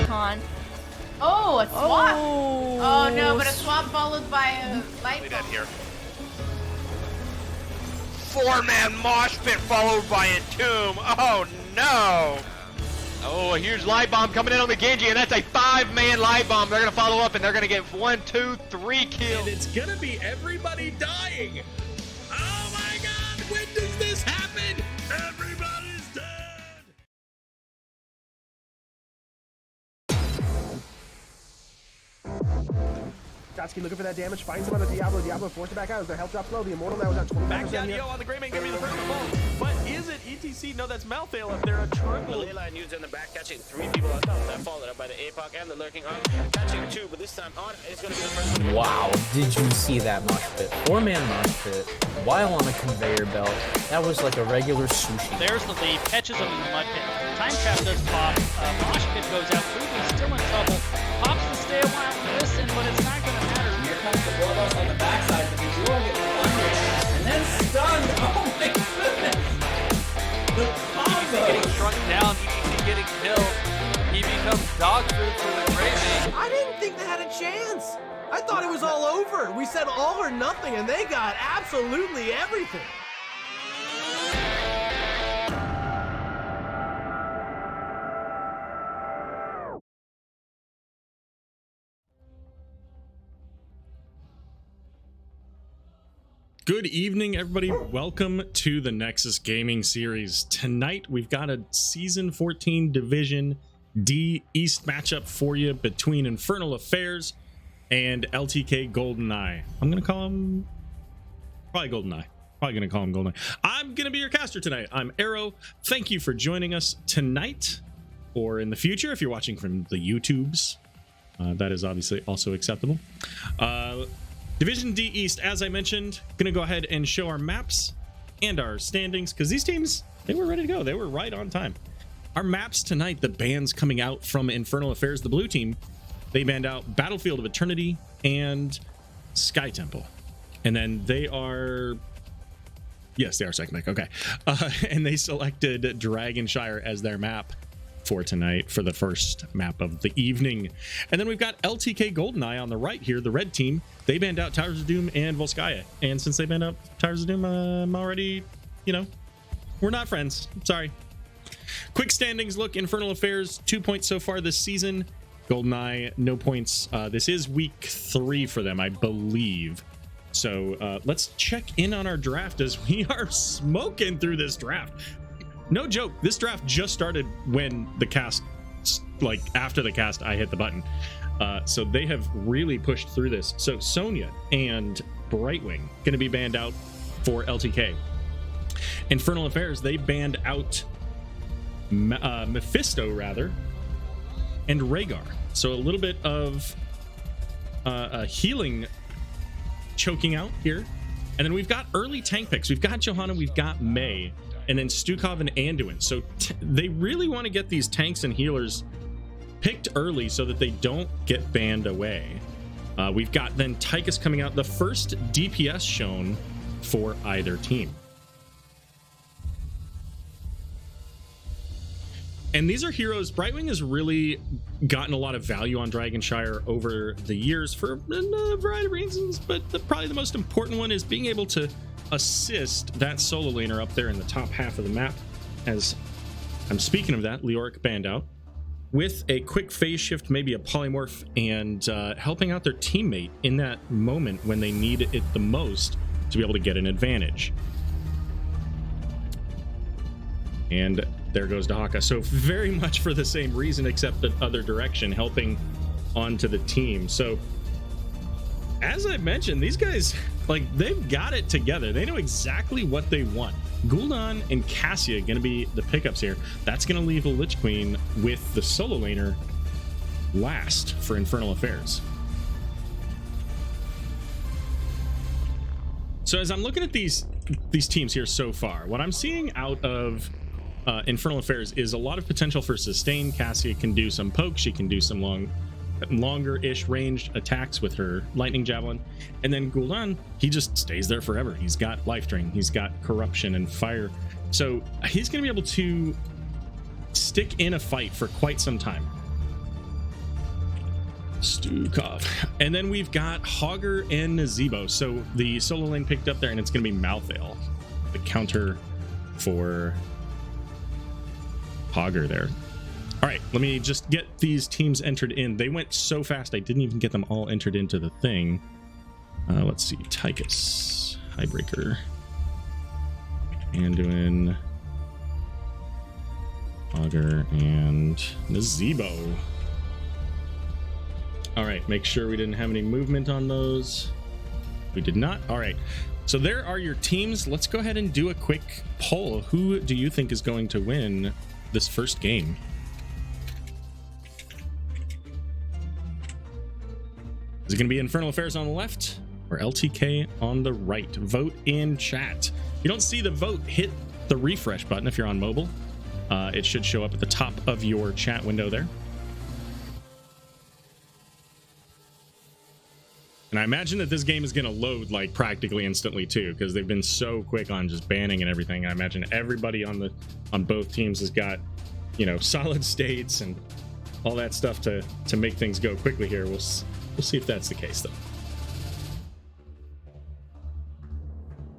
icon. Oh, a swap. Oh, Oh no, but a swap followed by a light bulb. Here. 4-man mosh pit followed by a tomb. Oh no! Oh, here's light bomb coming in on the Genji, and that's a 5-man light bomb. They're gonna follow up, and they're gonna get 1, 2, 3 kills. And it's gonna be everybody dying. Oh my God! When does this happen? Everybody's dead. Jotsky looking for that damage, finds him on the Diablo. Diablo forced it back out as their health drops low. The Immortal now is at 25%. Back down, yo, on the Grey Man, give me the first ball. But is it ETC? No, that's Malthael up there, a triple. The line used in the back, catching 3 people on top of that, followed up by the APOC and the lurking on, catching 2, but this time on is going to be the first one. Wow, did you see that mosh pit? 4-man mosh pit, while on a conveyor belt. That was like a regular sushi. There's the lead, catches him in the mud pit. Time trap does pop, mosh pit goes out, Ruby's still in trouble. Pops to stay a while and listen, but it's not going to matter. Here comes the Blowboss on the backside, but he's doing it under, and then stunned. Oh my goodness! The combo! Getting shrunk down, ETC getting killed. He becomes dog food for the Grey Man. I didn't think they had a chance. I thought it was all over. We said all or nothing, and they got absolutely everything. Good evening, everybody. Welcome to the Nexus Gaming Series. Tonight, we've got a Season 14 Division D East matchup for you between Infernal Affairs and LTK Goldeneye. I'm going to call him probably Goldeneye. Probably going to call him Goldeneye. I'm going to be your caster tonight. I'm Arrow. Thank you for joining us tonight or in the future if you're watching from the YouTubes. That is obviously also acceptable. Division D East, as I mentioned, gonna go ahead and show our maps and our standings because these teams, they were ready to go. They were right on time. Our maps tonight, the bans coming out from Infernal Affairs, the blue team, they banned out Battlefield of Eternity and Sky Temple. And then they are, yes, they are second pick, okay. And they selected Dragonshire as their map for tonight for the first map of the evening. And then we've got LTK Goldeneye on the right here, the red team. They banned out Towers of Doom and Volskaya. And since they banned out Towers of Doom, I'm already, you know, we're not friends. Sorry. Quick standings look. Infernal Affairs, 2 points so far this season. Goldeneye, no points. This is week 3 for them, I believe. So let's check in on our draft as we are smoking through this draft. No joke, this draft just started when the cast, like after the cast, I hit the button. So they have really pushed through this. So Sonya and Brightwing going to be banned out for LTK. Infernal Affairs, they banned out Mephisto, rather, and Rhaegar. So a little bit of a healing choking out here. And then we've got early tank picks. We've got Johanna, we've got Mei, and then Stukov and Anduin. So they really want to get these tanks and healers picked early so that they don't get banned away. We've got then Tychus coming out, the first DPS shown for either team. And these are heroes. Brightwing has really gotten a lot of value on Dragonshire over the years for a variety of reasons, but probably the most important one is being able to assist that solo laner up there in the top half of the map. As I'm speaking of that, Leoric banned out with a quick phase shift, maybe a polymorph, and helping out their teammate in that moment when they need it the most to be able to get an advantage. And there goes Dahaka. So very much for the same reason, except the other direction, helping onto the team. So as I mentioned, these guys, like, they've got it together. They know exactly what they want. Gul'dan and Cassia going to be the pickups here. That's going to leave the Lich Queen with the solo laner last for Infernal Affairs. So as I'm looking at these teams here so far, what I'm seeing out of Infernal Affairs is a lot of potential for sustain. Cassia can do some poke. She can do some longer-ish ranged attacks with her lightning javelin. And then Gul'dan, he just stays there forever. He's got life drain, he's got corruption and fire. So he's going to be able to stick in a fight for quite some time. Stukov. And then we've got Hogger and Nazebo. So the solo lane picked up there, and it's going to be Malthael, the counter for Hogger there. All right, let me just get these teams entered in. They went so fast, I didn't even get them all entered into the thing. Let's see. Tychus, Highbreaker, Anduin, Hogger, and Nazebo. All right, make sure we didn't have any movement on those. We did not. All right, so there are your teams. Let's go ahead and do a quick poll. Who do you think is going to win this first game? Is it going to be Infernal Affairs on the left or LTK on the right? Vote in chat. If you don't see the vote, hit the refresh button if you're on mobile. It should show up at the top of your chat window there. And I imagine that this game is going to load like practically instantly too, because they've been so quick on just banning and everything. I imagine everybody on both teams has got, you know, solid states and all that stuff to make things go quickly here. We'll see if that's the case though.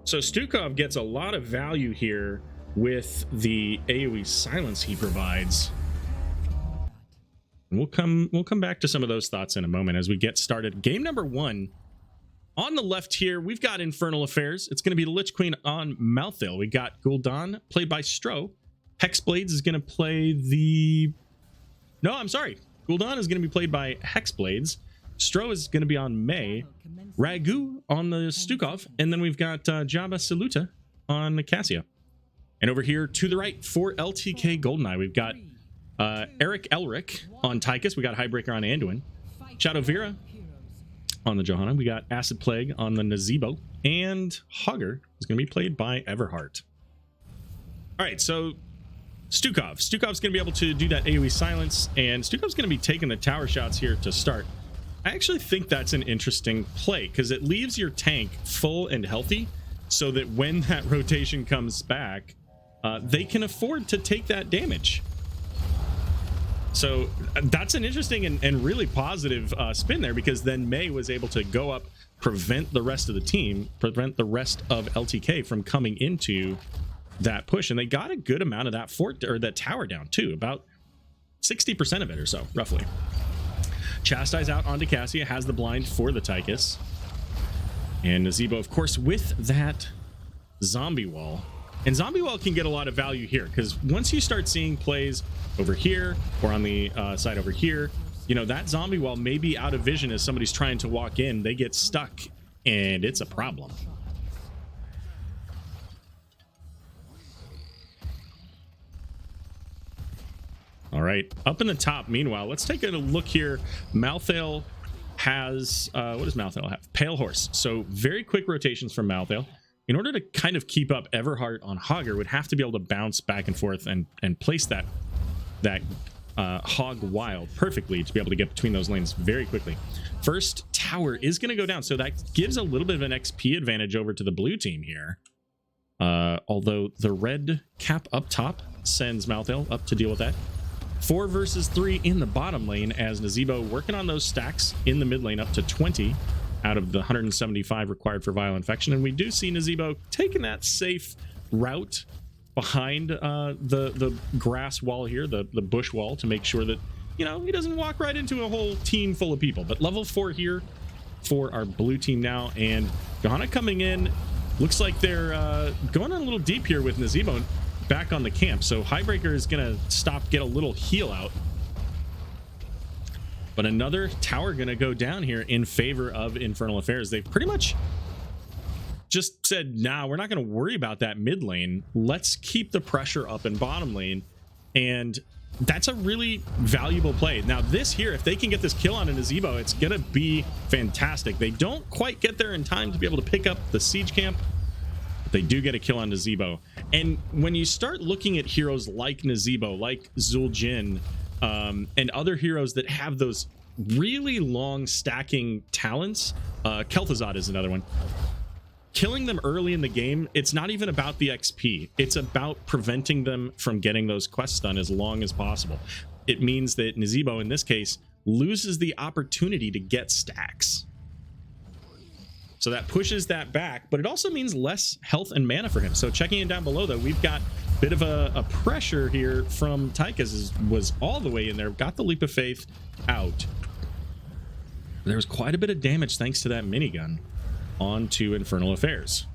So Stukov gets a lot of value here with the AoE silence he provides. And we'll come back to some of those thoughts in a moment as we get started. Game number 1. On the left here, we've got Infernal Affairs. It's going to be the Lich Queen on Malthael. We got Goldeneye, played by Stro. Hexblades is going to play the... No, I'm sorry. Goldeneye is going to be played by Hexblades. Stro is going to be on May. Ragu on the Stukov. And then we've got Jabba Saluta on Cassia. And over here to the right for LTK Goldeneye, we've got Eric Elric on Tychus. We got Highbreaker on Anduin. Shadow Vera on the Johanna. We got Acid Plague on the Nazebo. And Hogger is going to be played by Everheart. All right, so Stukov. Stukov's going to be able to do that AoE silence, and Stukov's going to be taking the tower shots here to start. I actually think that's an interesting play because it leaves your tank full and healthy so that when that rotation comes back, they can afford to take that damage. So that's an interesting and really positive spin there, because then May was able to go up, prevent the rest of the team, prevent the rest of LTK from coming into that push, and they got a good amount of that fort or that tower down too, about 60% of it or so, roughly. Chastise out onto Cassia, has the blind for the Tychus, and Nazebo, of course, with that zombie wall. And zombie wall can get a lot of value here, because once you start seeing plays over here or on the side over here, you know, that zombie wall may be out of vision as somebody's trying to walk in. They get stuck, and it's a problem. All right, up in the top, meanwhile, let's take a look here. Malthael has, what does Malthael have? Pale Horse. So very quick rotations from Malthael. In order to kind of keep up, Everheart on Hogger would have to be able to bounce back and forth and place that Hog Wild perfectly to be able to get between those lanes very quickly. First tower is going to go down, so that gives a little bit of an XP advantage over to the blue team here. Although the red cap up top sends Malthael up to deal with that. 4 versus 3 in the bottom lane as Nazebo working on those stacks in the mid lane up to 20 out of the 175 required for Vial Infection. And we do see Nazebo taking that safe route behind the grass wall here, the bush wall, to make sure that, you know, he doesn't walk right into a whole team full of people. But level 4 here for our blue team now, and Johanna coming in. Looks like they're going on a little deep here with Nazebo back on the camp, so Highbreaker is gonna stop, get a little heal out, but another tower gonna go down here in favor of Infernal Affairs. They've pretty much just said, nah, we're not gonna worry about that mid lane, let's keep the pressure up in bottom lane, and that's a really valuable play. Now this here, if they can get this kill on a Nazebo, it's gonna be fantastic. They don't quite get there in time to be able to pick up the siege camp. They do get a kill on Nazebo. And when you start looking at heroes like Nazebo, like Zul'jin, and other heroes that have those really long stacking talents, Kel'Thuzad is another one. Killing them early in the game, it's not even about the XP. It's about preventing them from getting those quests done as long as possible. It means that Nazebo, in this case, loses the opportunity to get stacks. So that pushes that back, but it also means less health and mana for him. So checking in down below, though, we've got a bit of a pressure here from Tychus. Was all the way in there, got the Leap of Faith out. There was quite a bit of damage thanks to that minigun onto Infernal Affairs.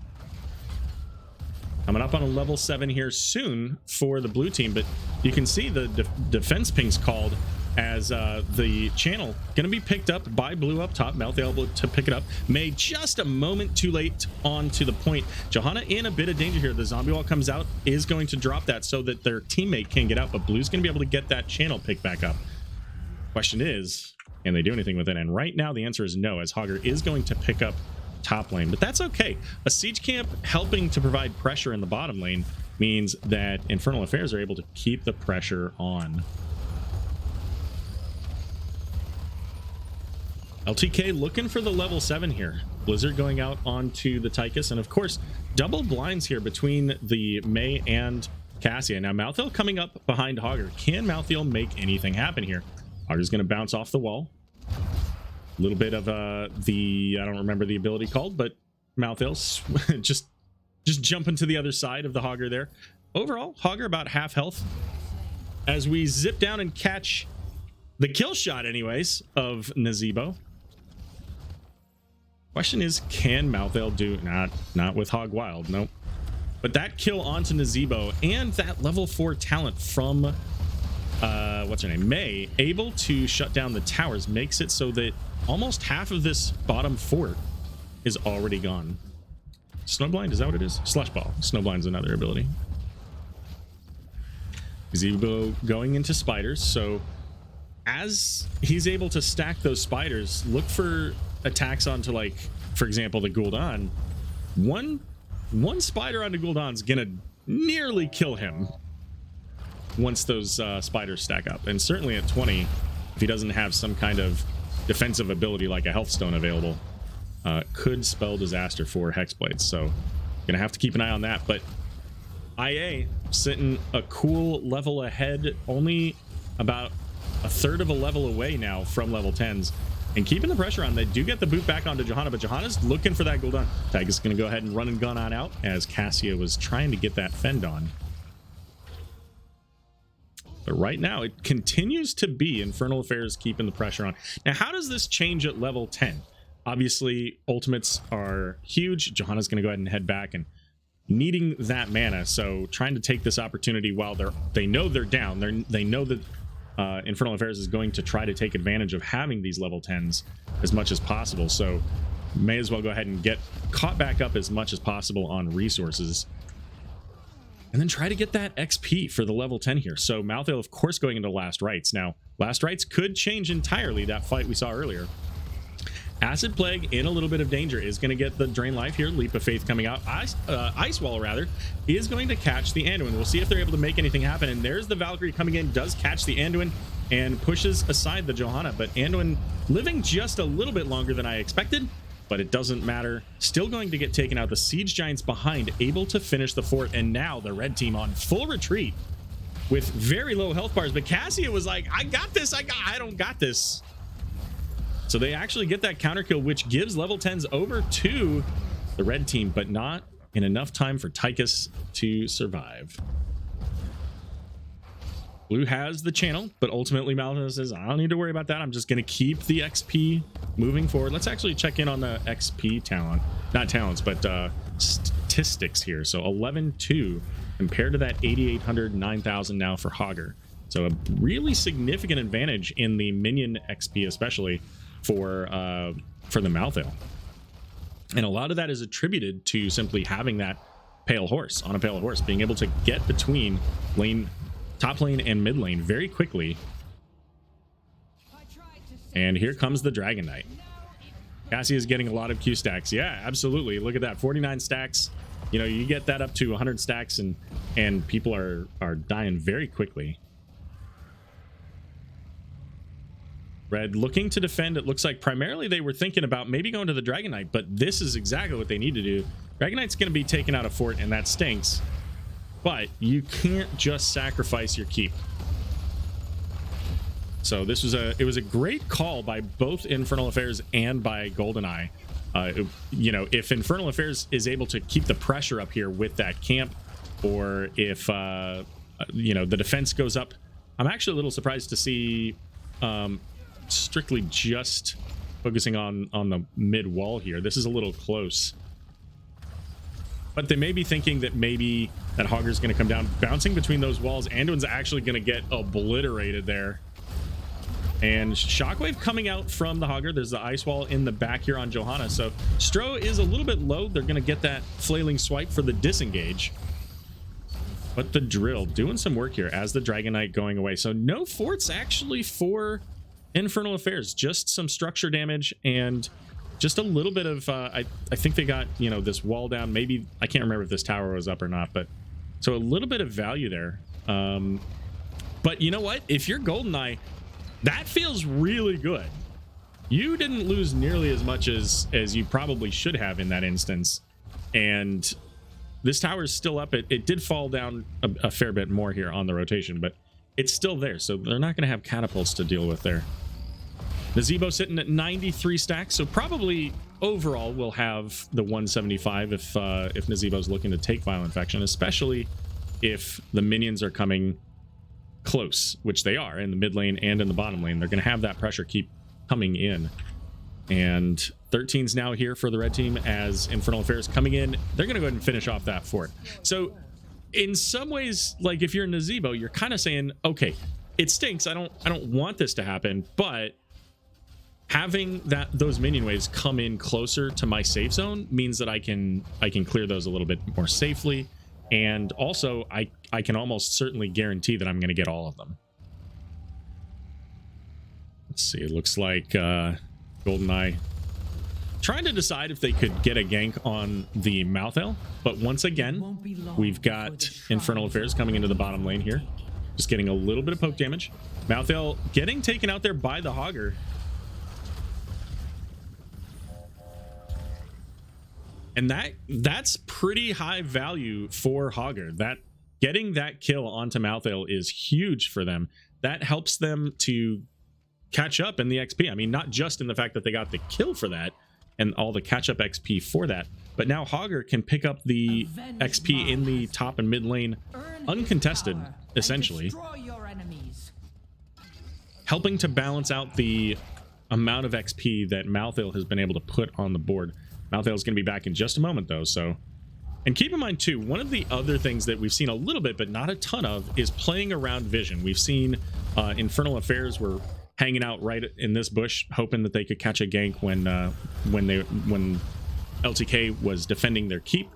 Coming up on a level 7 here soon for the blue team, but you can see the defense pings called as the channel going to be picked up by blue up top. Malthael able to pick it up. May just a moment too late on to the point. Johanna in a bit of danger here. The zombie wall comes out, is going to drop that so that their teammate can get out, but blue's going to be able to get that channel picked back up. Question is, can they do anything with it? And right now the answer is no, as Hogger is going to pick up top lane, but that's okay. A siege camp helping to provide pressure in the bottom lane means that Infernal Affairs are able to keep the pressure on. LTK looking for the level 7 here. Blizzard going out onto the Tychus, and of course double blinds here between the Mei and Cassia. Now Malthael coming up behind Hogger. Can Malthael make anything happen here? Hogger's going to bounce off the wall. A little bit of I don't remember the ability called, but Malthael just jumping to the other side of the Hogger there. Overall, Hogger about half health. As we zip down and catch the kill shot anyways of Nazeebo. Question is, can Malthael do not with Hog Wild, nope. But that kill onto Nazeebo and that level 4 talent from what's her name, Mei, able to shut down the towers, makes it so that almost half of this bottom fort is already gone. Snowblind, is that what it is? Slush Ball. Snowblind's another ability. Nazeebo going into spiders, so as he's able to stack those spiders, look for attacks onto, like, for example, the Gul'dan. One spider onto Gul'dan's gonna nearly kill him once those spiders stack up. And certainly at 20, if he doesn't have some kind of defensive ability like a health stone available, could spell disaster for Hexblades. So gonna have to keep an eye on that. But IA sitting a cool level ahead, only about a third of a level away now from level 10s, and keeping the pressure on. They do get the boot back onto Johanna, but Johanna's looking for that Gul'dan. Tychus is going to go ahead and run and gun on out as Cassia was trying to get that fend on. But right now it continues to be Infernal Affairs keeping the pressure on. Now, how does this change at level 10? Obviously ultimates are huge. Johanna's going to go ahead and head back and needing that mana, so trying to take this opportunity while they know they're down. They know that Infernal Affairs is going to try to take advantage of having these level 10s as much as possible, so may as well go ahead and get caught back up as much as possible on resources, and then try to get that XP for the level 10 here. So Malthael, of course, going into Last Rites. Now, Last Rites could change entirely that fight we saw earlier. Acid Plague in a little bit of danger, is going to get the Drain Life here. Leap of Faith coming out. Ice Wall, rather, is going to catch the Anduin. We'll see if they're able to make anything happen. And there's the Valkyrie coming in, does catch the Anduin and pushes aside the Johanna. But Anduin living just a little bit longer than I expected, but it doesn't matter. Still going to get taken out. The Siege Giants behind, able to finish the fort. And now the red team on full retreat with very low health bars. But Cassia was like, I got this. I don't got this. So they actually get that counter kill, which gives level 10s over to the red team, but not in enough time for Tychus to survive. Blue has the channel, but ultimately Malthael says, I don't need to worry about that. I'm just going to keep the XP moving forward. Let's actually check in on the XP talent, not talents, but statistics here. So 11-2 compared to that 8,800, 9,000 now for Hogger. So a really significant advantage in the minion XP, especially for the Malthael. And a lot of that is attributed to simply having that pale horse on a pale horse, being able to get between top lane and mid lane very quickly. And here comes the Dragon Knight. Cassie is getting a lot of Q stacks. Yeah, absolutely. Look at that, 49 stacks. You know, you get that up to 100 stacks and people are dying very quickly. Red looking to defend. It looks like primarily they were thinking about maybe going to the Dragon Knight, but this is exactly what they need to do. Dragon Knight's going to be taking out a fort, and that stinks. But you can't just sacrifice your keep. So this was it was a great call by both Infernal Affairs and by Goldeneye. You know, if Infernal Affairs is able to keep the pressure up here with that camp, or if you know, the defense goes up, I'm actually a little surprised to see Strictly just focusing on the mid wall here. This is a little close, but they may be thinking that maybe that Hogger's going to come down, bouncing between those walls. Anduin's actually going to get obliterated there. And Shockwave coming out from the Hogger. There's the ice wall in the back here on Johanna. So Stro is a little bit low. They're going to get that flailing swipe for the disengage. But the drill doing some work here as the Dragon Knight going away. So no forts actually for Infernal Affairs. Just some structure damage and just a little bit of I think they got, you know, this wall down. Maybe I can't remember if this tower was up or not, but so a little bit of value there. But you know what? If you're Goldeneye, that feels really good. You didn't lose nearly as much as you probably should have in that instance. And this tower is still up. It did fall down a fair bit more here on the rotation, but it's still there. So they're not going to have catapults to deal with there. Nazebo sitting at 93 stacks. So probably overall we'll have the 175 if Nazebo's looking to take Violent Infection, especially if the minions are coming close, which they are in the mid lane and in the bottom lane. They're going to have that pressure keep coming in. And 13's now here for the red team as Infernal Affairs coming in. They're going to go ahead and finish off that fort. So in some ways, like if you're Nazebo, you're kind of saying, okay, it stinks. I don't want this to happen, but having those minion waves come in closer to my safe zone means that I can clear those a little bit more safely. And also I can almost certainly guarantee that I'm going to get all of them. Let's see. It looks like Goldeneye trying to decide if they could get a gank on the Malthael, but once again we've got Infernal Affairs coming into the bottom lane here, just getting a little bit of poke damage. Malthael getting taken out there by the Hogger. And that's pretty high value for Hogger. That getting that kill onto Malthael is huge for them. That helps them to catch up in the XP. I mean, not just in the fact that they got the kill for that and all the catch-up XP for that, but now Hogger can pick up the XP in the top and mid lane uncontested, essentially, helping to balance out the amount of XP that Malthael has been able to put on the board. Malthael is going to be back in just a moment, though, so... And keep in mind, too, one of the other things that we've seen a little bit, but not a ton of, is playing around vision. We've seen Infernal Affairs were hanging out right in this bush, hoping that they could catch a gank when LTK was defending their keep.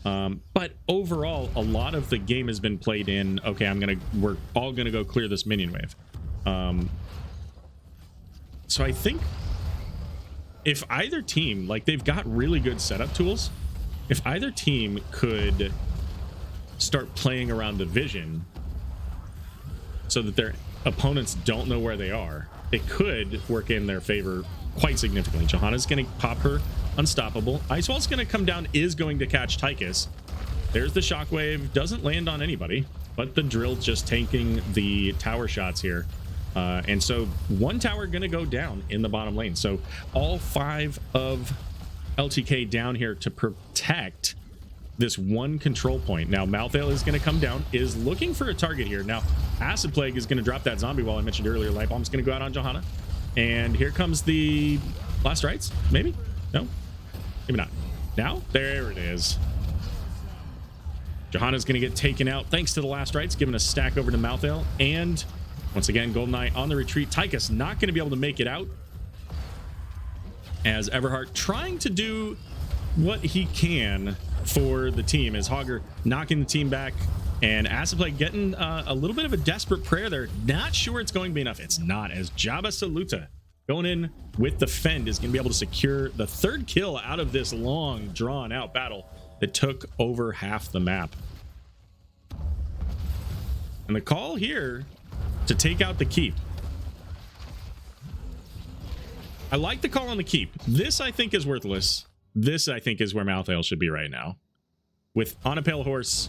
But overall, a lot of the game has been played in, okay, we're all gonna go clear this minion wave. So I think if either team, like, they've got really good setup tools, if either team could start playing around the vision so that their opponents don't know where they are, it could work in their favor quite significantly. Johanna's going to pop her unstoppable. Icewall's going to come down, is going to catch Tychus. There's the shockwave, doesn't land on anybody, but the drill just tanking the tower shots here. And so one tower going to go down in the bottom lane. So all 5 of LTK down here to protect this one control point. Now Malthael is going to come down, is looking for a target here. Now Acid Plague is going to drop that zombie wall I mentioned earlier. Light Bomb's going to go out on Johanna, and here comes the last rites. Maybe? No, maybe not. Now there it is. Johanna's going to get taken out thanks to the last rites, giving a stack over to Malthael. And once again, Goldeneye on the retreat. Tychus not going to be able to make it out, as Everhart trying to do what he can for the team, as Hogger knocking the team back, and Acid Plague getting a little bit of a desperate prayer there. Not sure it's going to be enough. It's not, as Jabba Saluta going in with the Fend is going to be able to secure the 3rd kill out of this long drawn out battle that took over half the map. And the call here to take out the keep. I like the call on the keep. This I think is worthless. This I think is where Malthael should be right now. With On a Pale Horse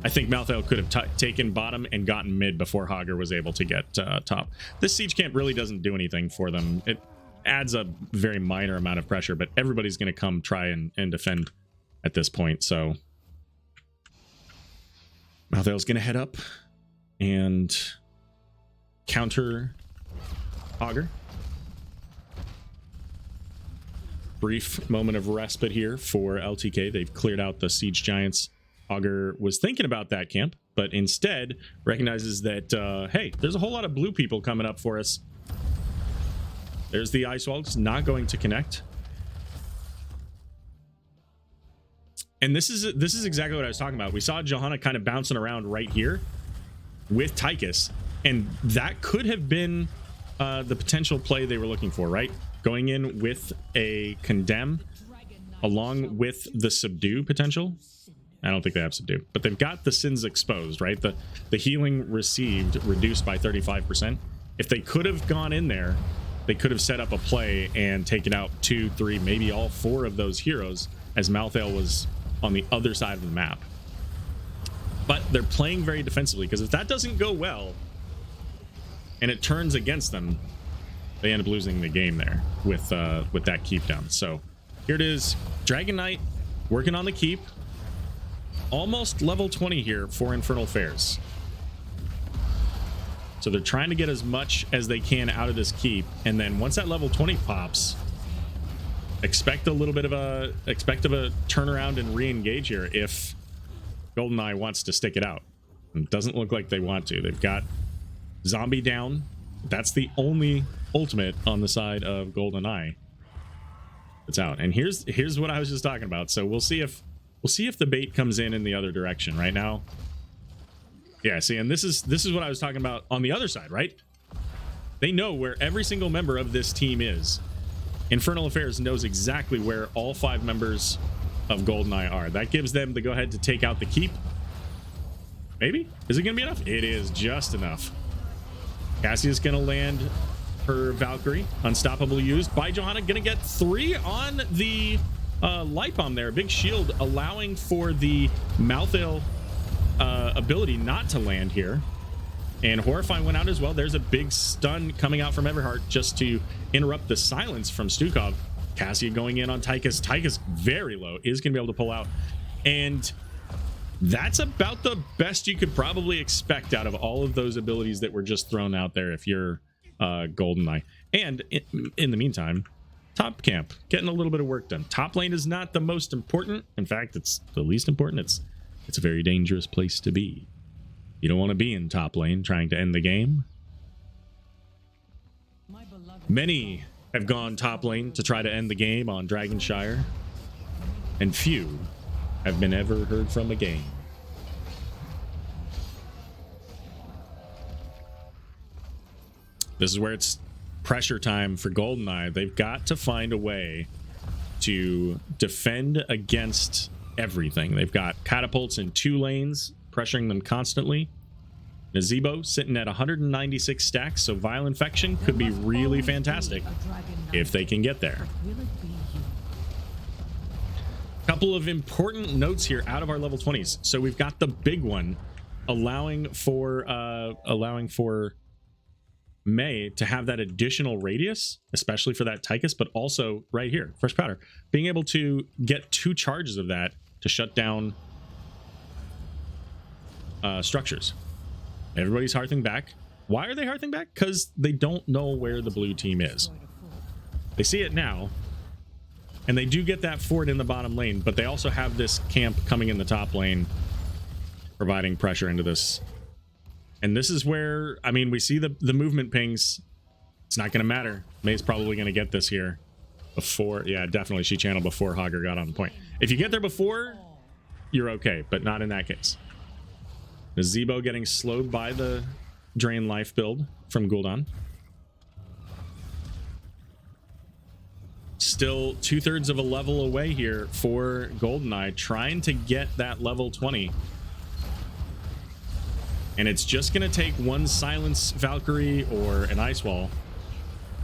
I think Malthael could have taken bottom and gotten mid before Hogger was able to get top. This siege camp really doesn't do anything for them. It adds a very minor amount of pressure, but everybody's going to come try and defend at this point. So Malthael's going to head up and counter Hogger. Brief moment of respite here for LTK. They've cleared out the siege giants. Hogger was thinking about that camp, but instead recognizes that, hey, there's a whole lot of blue people coming up for us. There's the Ice Wall. It's not going to connect. And this is exactly what I was talking about. We saw Johanna kind of bouncing around right here with Tychus, and that could have been the potential play they were looking for, right? Going in with a Condemn along with the Subdue potential. I don't think they have Subdue, but they've got the Sins Exposed, right? The healing received reduced by 35%. If they could have gone in there, they could have set up a play and taken out 2, 3, maybe all 4 of those heroes as Malthael was on the other side of the map. But they're playing very defensively, because if that doesn't go well and it turns against them, they end up losing the game there with that keep down. So here it is. Dragon Knight working on the keep. Almost level 20 here for Infernal Fairs. So they're trying to get as much as they can out of this keep, and then once that level 20 pops, expect a little bit of a turnaround and re-engage here if Goldeneye wants to stick it out. It doesn't look like they want to. They've got Zombie down. That's the only ultimate on the side of Goldeneye. It's out. And here's what I was just talking about. So we'll see if the bait comes in the other direction. Right now, yeah, see, and this is what I was talking about on the other side, right? They know where every single member of this team is. Infernal Affairs knows exactly where all 5 members of Goldeneye are. That gives them the go-ahead to take out the keep. Maybe? Is it going to be enough? It is just enough. Cassia's going to land her Valkyrie. Unstoppable used by Johanna. Going to get 3 on the light bomb there. Big shield allowing for the Malthael ability not to land here. And Horrify went out as well. There's a big stun coming out from Everheart just to interrupt the silence from Stukov. Cassia going in on Tychus. Tychus very low, is going to be able to pull out. And that's about the best you could probably expect out of all of those abilities that were just thrown out there if you're Goldeneye. And in the meantime, top camp getting a little bit of work done. Top lane is not the most important. In fact, it's the least important. It's a very dangerous place to be. You don't want to be in top lane trying to end the game. Many have gone top lane to try to end the game on Dragonshire, and few have been ever heard from again. This is where it's pressure time for Goldeneye. They've got to find a way to defend against everything. They've got catapults in 2 lanes, pressuring them constantly. Nazebo sitting at 196 stacks, so Vile Infection could be really fantastic if they can get there. Couple of important notes here out of our level 20s. So we've got the big one allowing for May to have that additional radius, especially for that Tychus, but also right here, Fresh Powder, being able to get 2 charges of that to shut down structures. Everybody's hearthing back. Why are they hearthing back? Because they don't know where the blue team is. They see it now, and they do get that fort in the bottom lane, but they also have this camp coming in the top lane, providing pressure into this. And this is where, I mean, we see the movement pings. It's not going to matter. May's probably going to get this here before. Yeah, definitely. She channeled before Hogger got on the point. If you get there before, you're okay, but not in that case. Nazebo getting slowed by the Drain Life build from Gul'dan. Still 2/3 of a level away here for Goldeneye, trying to get that level 20. And it's just going to take one Silence Valkyrie or an Ice Wall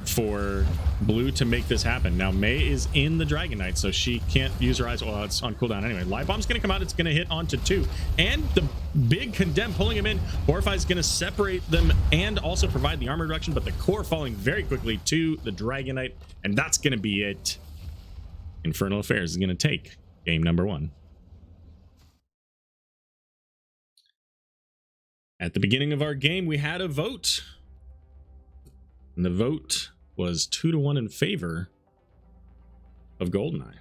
for blue to make this happen. Now Mei is in the Dragon Knight, so she can't use her eyes. Well, it's on cooldown anyway. Live Bomb's gonna come out. It's gonna hit onto 2, and the big condemn pulling him in. Horrify is gonna separate them and also provide the armor reduction, but the core falling very quickly to the Dragon Knight, and that's gonna be it. Infernal Affairs is gonna take game number 1. At the beginning of our game, we had a vote, and the vote was 2-1 in favor of Goldeneye.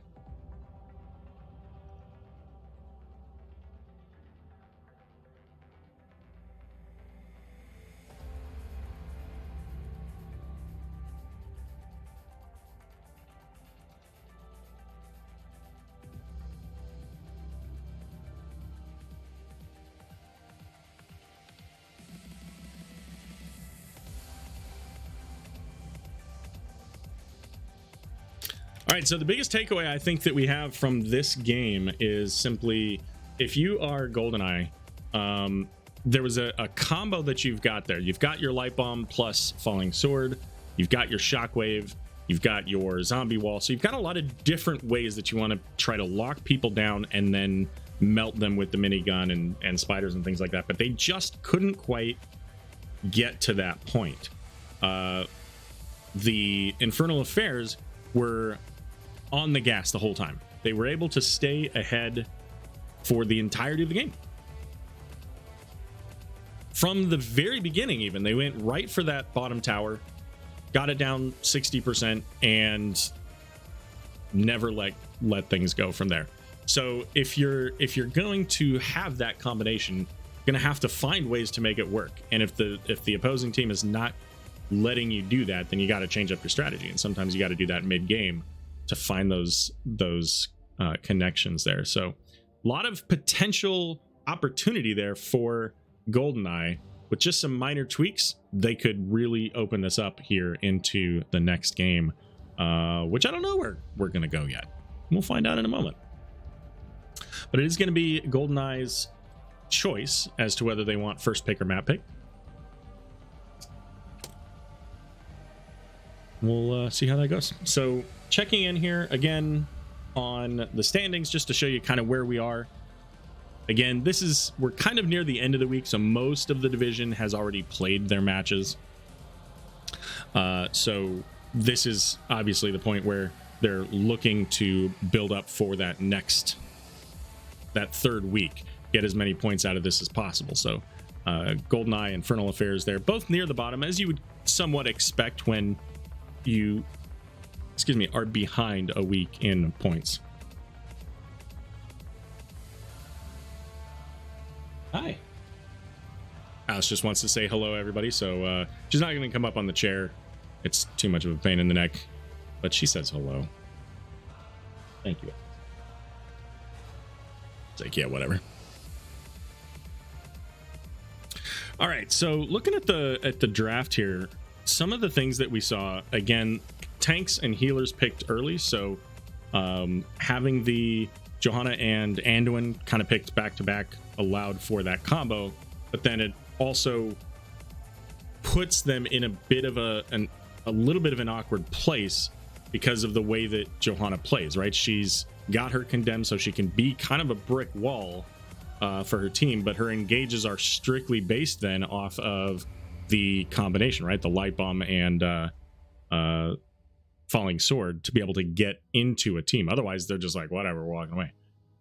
All right, so the biggest takeaway I think that we have from this game is simply, if you are Goldeneye, there was a combo that you've got there. You've got your Light Bomb plus Falling Sword, you've got your Shockwave, you've got your Zombie Wall, so you've got a lot of different ways that you want to try to lock people down and then melt them with the minigun and spiders and things like that, but they just couldn't quite get to that point. The Infernal Affairs were on the gas the whole time. They were able to stay ahead for the entirety of the game. From the very beginning even, they went right for that bottom tower, got it down 60%, and never let things go from there. So if you're going to have that combination, you're going to have to find ways to make it work. And if the opposing team is not letting you do that, then you got to change up your strategy. And sometimes you got to do that mid-game to find those connections there. So a lot of potential opportunity there for Goldeneye. With just some minor tweaks, they could really open this up here into the next game, which I don't know where we're going to go yet. We'll find out in a moment. But it is going to be Goldeneye's choice as to whether they want first pick or map pick. We'll see how that goes. So checking in here again on the standings, just to show you kind of where we are. Again, we're kind of near the end of the week, so most of the division has already played their matches. So this is obviously the point where they're looking to build up for that third week, get as many points out of this as possible. So Goldeneye, Infernal Affairs, they're both near the bottom, as you would somewhat expect when you are behind a week in points. Hi. Alice just wants to say hello, everybody, so she's not going to come up on the chair. It's too much of a pain in the neck, but she says hello. Thank you. It's like, yeah, whatever. All right, so looking at the draft here, some of the things that we saw, again, tanks and healers picked early, so having the Johanna and Anduin kind of picked back to back allowed for that combo, but then it also puts them in a bit of a little bit of an awkward place because of the way that Johanna plays, right? She's got her condemned so she can be kind of a brick wall for her team, but her engages are strictly based then off of the combination, right? The Light Bomb and Falling Sword to be able to get into a team. Otherwise, they're just like, whatever, we're walking away.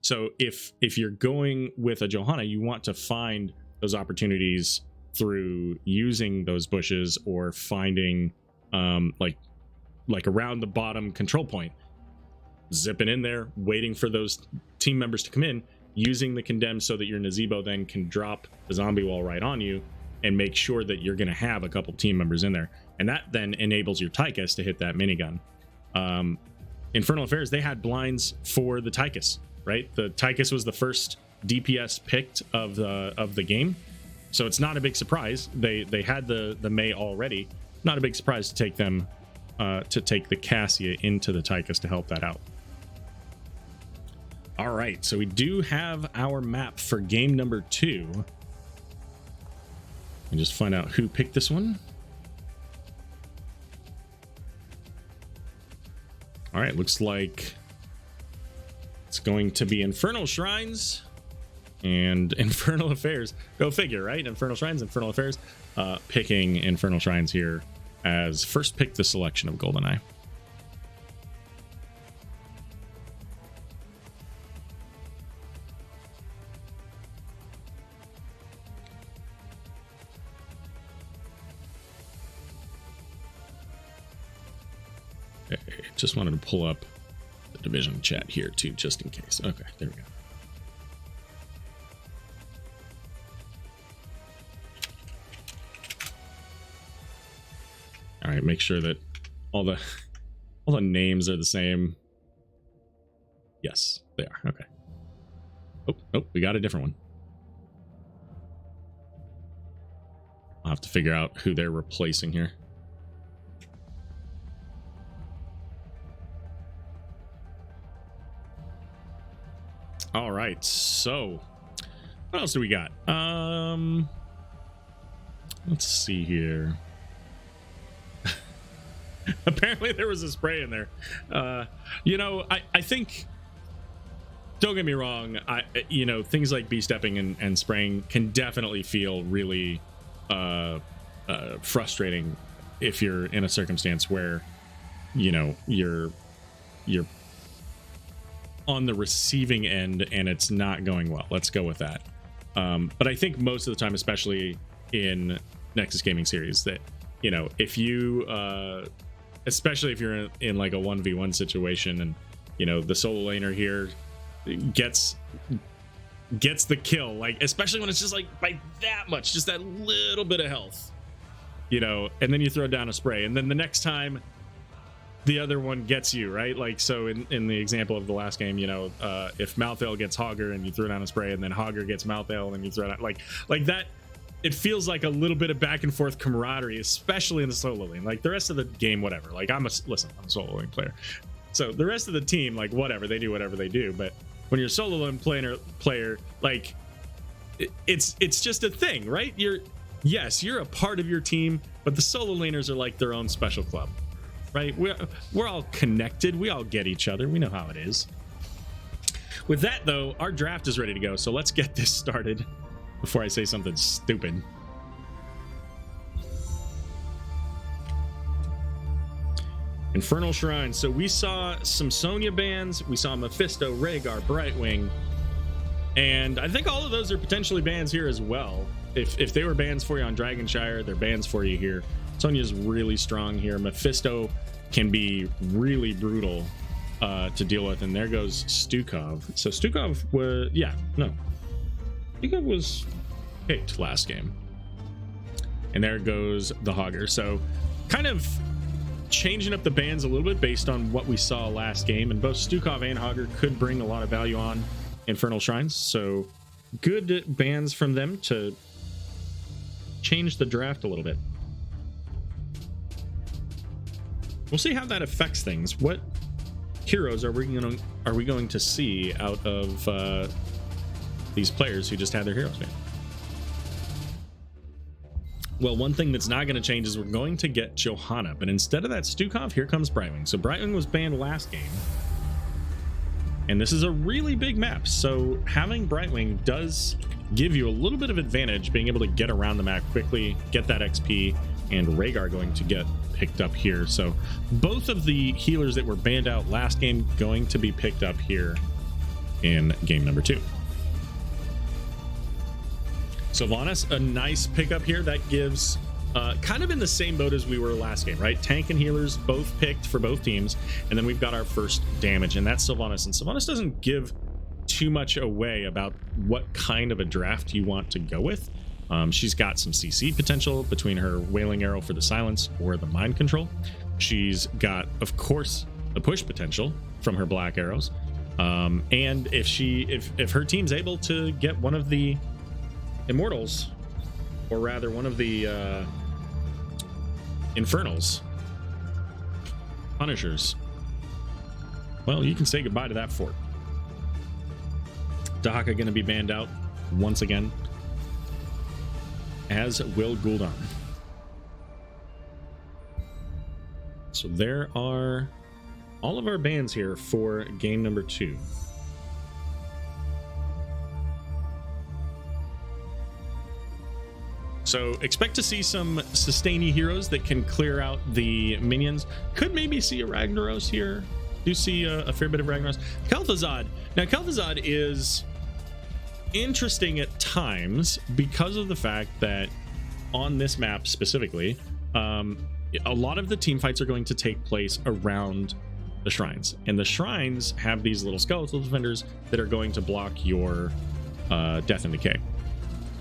So if you're going with a Johanna, you want to find those opportunities through using those bushes or finding like around the bottom control point, zipping in there, waiting for those team members to come in, using the condemn so that your Nazebo then can drop the zombie wall right on you and make sure that you're going to have a couple team members in there. And that then enables your Tychus to hit that minigun. Infernal Affairs, they had blinds for the Tychus, right? The Tychus was the first DPS picked of the game. So it's not a big surprise. They had the Mei already. Not a big surprise to take them, to take the Cassia into the Tychus to help that out. All right, so we do have our map for game number 2. And just find out who picked this one. All right, looks like it's going to be Infernal Shrines and Infernal Affairs. Go figure, right? Infernal Shrines, Infernal Affairs. Picking Infernal Shrines here as first pick the selection of Goldeneye. Just wanted to pull up the division chat here too, just in case. Okay, there we go. All right, make sure that all the names are the same. Yes, they are. Okay. Oh, we got a different one. I'll have to figure out who they're replacing here. All right, so what else do we got? Let's see here. Apparently there was a spray in there. You know, I think, don't get me wrong, you know, things like B-stepping and spraying can definitely feel really frustrating if you're in a circumstance where, you know, you're on the receiving end and it's not going well. Let's go with that. But I think most of the time, especially in Nexus Gaming Series, that, you know, if you especially if you're in like a 1v1 situation and, you know, the solo laner here gets the kill, like especially when it's just like by that much, just that little bit of health, you know, and then you throw down a spray and then the next time the other one gets you, right? Like, so in the example of the last game, you know, if Malthael gets Hogger and you throw down a spray and then Hogger gets Malthael and you throw down, like that, it feels like a little bit of back and forth camaraderie, especially in the solo lane. Like the rest of the game, whatever. Like I'm a solo lane player. So the rest of the team, like whatever, they do whatever they do. But when you're a solo lane player, like it's just a thing, right? You're a part of your team, but the solo laners are like their own special club. Right? We're all connected. We all get each other. We know how it is. With that, though, our draft is ready to go. So let's get this started before I say something stupid. Infernal Shrine. So we saw some Sonya bans. We saw Mephisto, Rhaegar, Brightwing. And I think all of those are potentially bans here as well. If they were bans for you on Dragonshire, they're bans for you here. Sonya's really strong here. Mephisto can be really brutal to deal with. And there goes Stukov. So Stukov was, Stukov was picked last game. And there goes the Hogger. So kind of changing up the bans a little bit based on what we saw last game. And both Stukov and Hogger could bring a lot of value on Infernal Shrines. So good bans from them to change the draft a little bit. We'll see how that affects things. What heroes are we going to see out of these players who just had their heroes banned? Well, one thing that's not going to change is we're going to get Johanna, but instead of that Stukov, here comes Brightwing. So Brightwing was banned last game, and this is a really big map. So having Brightwing does give you a little bit of advantage, being able to get around the map quickly, get that XP, and Rhaegar going to get picked up here. So both of the healers that were banned out last game going to be picked up here in game number 2. Sylvanas, a nice pickup here that gives kind of in the same boat as we were last game, right? Tank and healers both picked for both teams, and then we've got our first damage, and that's Sylvanas. And Sylvanas doesn't give too much away about what kind of a draft you want to go with. She's got some CC potential between her Wailing Arrow for the silence or the mind control. She's got, of course, the push potential from her black arrows. And if her team's able to get one of the Immortals, or rather one of the Infernals, Punishers, well, you can say goodbye to that fort. Dahaka going to be banned out once again, as will Gul'dan. So there are all of our bans here for game number 2. So expect to see some sustainy heroes that can clear out the minions. Could maybe see a Ragnaros here. Do see a fair bit of Ragnaros. Kel'Thuzad. Now Kel'Thuzad is interesting at times because of the fact that on this map specifically, a lot of the team fights are going to take place around the shrines, and the shrines have these little skeletal defenders that are going to block your death and decay.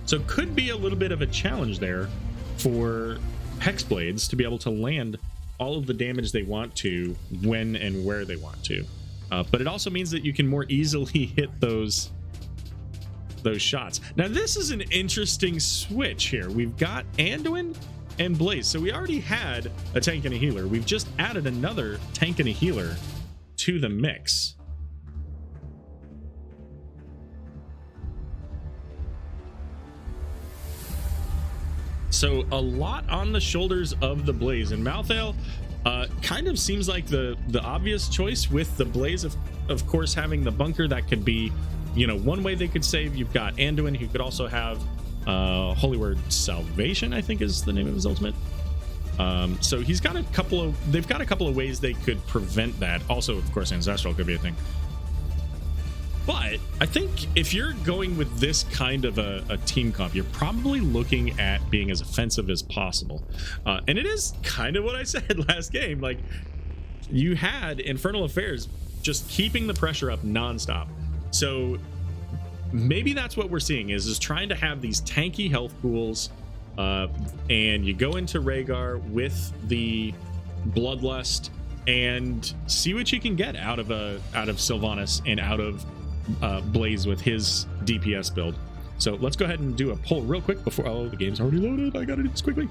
So could be a little bit of a challenge there for Hexblades to be able to land all of the damage they want to when and where they want to. But it also means that you can more easily hit those shots. Now this is an interesting switch here. We've got Anduin and Blaze. So we already had a tank and a healer. We've just added another tank and a healer to the mix. So a lot on the shoulders of the Blaze, and Malthael kind of seems like the obvious choice, with the Blaze of course having the bunker. That could be, you know, one way they could save. You've got Anduin, who could also have Holy Word Salvation, I think is the name of his ultimate. So he's got they've got a couple of ways they could prevent that. Also, of course, Ancestral could be a thing. But I think if you're going with this kind of a team comp, you're probably looking at being as offensive as possible. And it is kind of what I said last game. Like, you had Infernal Affairs just keeping the pressure up nonstop. So maybe that's what we're seeing is trying to have these tanky health pools, and you go into Rhaegar with the Bloodlust and see what you can get out of Sylvanas and out of Blaze with his DPS build. So let's go ahead and do a poll real quick before the game's already loaded. I gotta do this quickly.